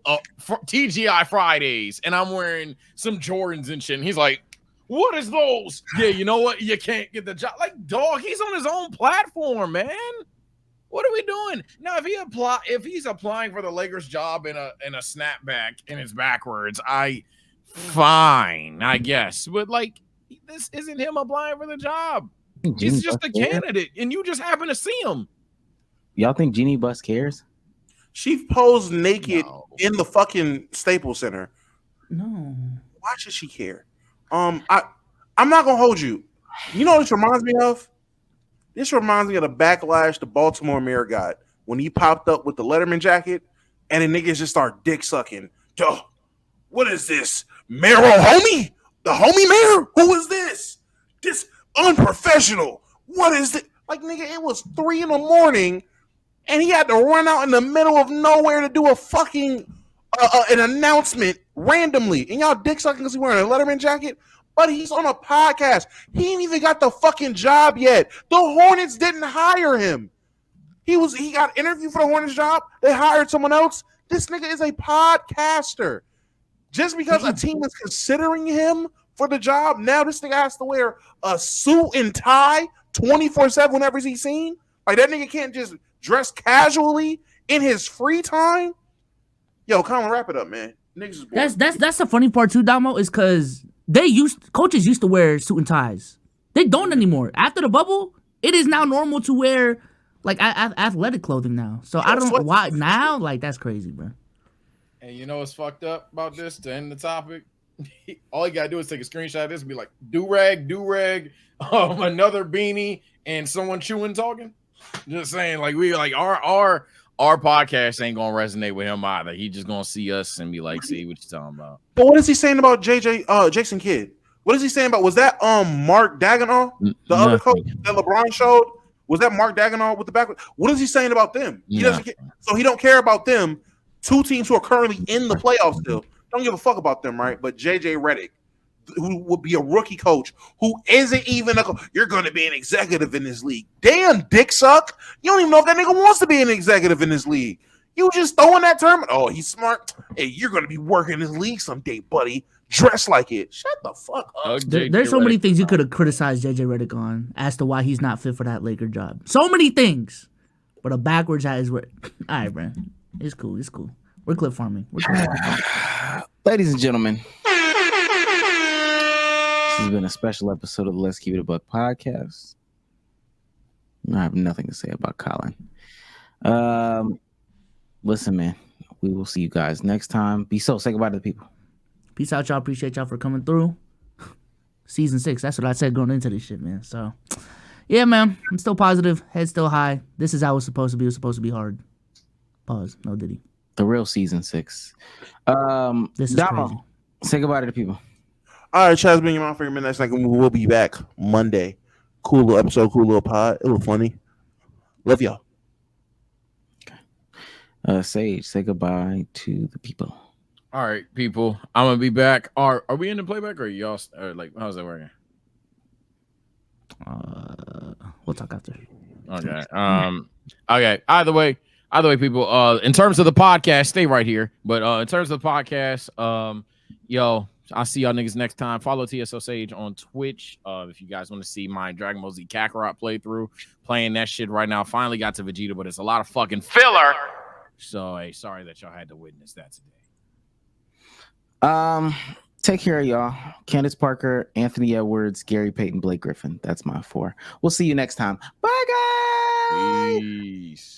TGI Fridays, and I'm wearing some Jordans and shit. And he's like, what is those? Yeah, you know what? You can't get the job. Like, dog, he's on his own platform, man. What are we doing? Now, if he's applying for the Lakers job in a snapback and it's backwards, fine, I guess. But like, this isn't him applying for the job. He's just a candidate, and you just happen to see him. Y'all think Jeannie Buss cares? She posed naked in the fucking Staples Center. No. Why should she care? I'm not gonna hold you. You know what this reminds me of? This reminds me of the backlash the Baltimore mayor got when he popped up with the Letterman jacket and the niggas just start dick sucking. Yo, what is this? Mayor homie? The homie mayor? Who is this? This unprofessional. What is it? Like, nigga, it was 3 a.m. and he had to run out in the middle of nowhere to do a fucking an announcement randomly. And y'all dick sucking because he's wearing a Letterman jacket? But he's on a podcast. He ain't even got the fucking job yet. The Hornets didn't hire him. He got interviewed for the Hornets job. They hired someone else. This nigga is a podcaster. Just because a team is considering him for the job, now this nigga has to wear a suit and tie 24/7 whenever he's seen. Like, that nigga can't just dress casually in his free time. Yo, Colin, wrap it up, man. Niggas is bored. That's the funny part too, Damo, is because coaches used to wear suit and ties. They don't anymore. After the bubble, it is now normal to wear like athletic clothing now. So I don't know why now. Like, that's crazy, bro. And you know what's fucked up about this to end the topic? All you gotta do is take a screenshot of this and be like, do-rag, another beanie, and someone chewing talking. Just saying, like, our podcast ain't gonna resonate with him either. He just gonna see us and be like, see what you're talking about. But what is he saying about Jason Kidd? What is he saying about? Was that Mark Daigneault, the other coach that LeBron showed? Was that Mark Daigneault with the back? What is he saying about them? He doesn't care. So he don't care about them. 2 teams who are currently in the playoffs still don't give a fuck about them, right? But JJ Redick, who would be a rookie coach, who isn't even you're going to be an executive in this league. Damn, dick suck. You don't even know if that nigga wants to be an executive in this league. You just throwing that term. Oh, he's smart. Hey, you're going to be working in this league someday, buddy. Dress like it. Shut the fuck up. There's so many things you could have criticized JJ Redick on as to why he's not fit for that Laker job. So many things. But a backwards hat is where. All right, bro. It's cool. It's cool. We're clip farming. Ladies and gentlemen, this has been a special episode of the Let's Keep It a Buck podcast. I have nothing to say about Colin. Listen, man, we will see you guys next time. Be so. Say goodbye to the people. Peace out, y'all. Appreciate y'all for coming through. season 6. That's what I said going into this shit, man. So, yeah, man, I'm still positive. Head still high. This is how it's supposed to be. It was supposed to be hard. Pause. No Diddy. The real season 6. This is Domo, crazy. say goodbye to the people. All right, Chaz, been your mom for your midnight snack, and we will be back Monday. Cool little episode, cool little pod. It was funny. Love y'all. Sage, say goodbye to the people. All right, people. I'm gonna be back. Are we in the playback or y'all? Or like, how's that working? We'll talk after. Okay. Okay. Either way, people. In terms of the podcast, stay right here. But in terms of the podcast, yo, I'll see y'all niggas next time. Follow TSO Sage on Twitch. If you guys want to see my Dragon Ball Z Kakarot playthrough, playing that shit right now. Finally got to Vegeta, but it's a lot of fucking filler. So, hey, sorry that y'all had to witness that today. Take care of y'all. Candace Parker, Anthony Edwards, Gary Payton, Blake Griffin. That's my 4. We'll see you next time. Bye, guys. Peace.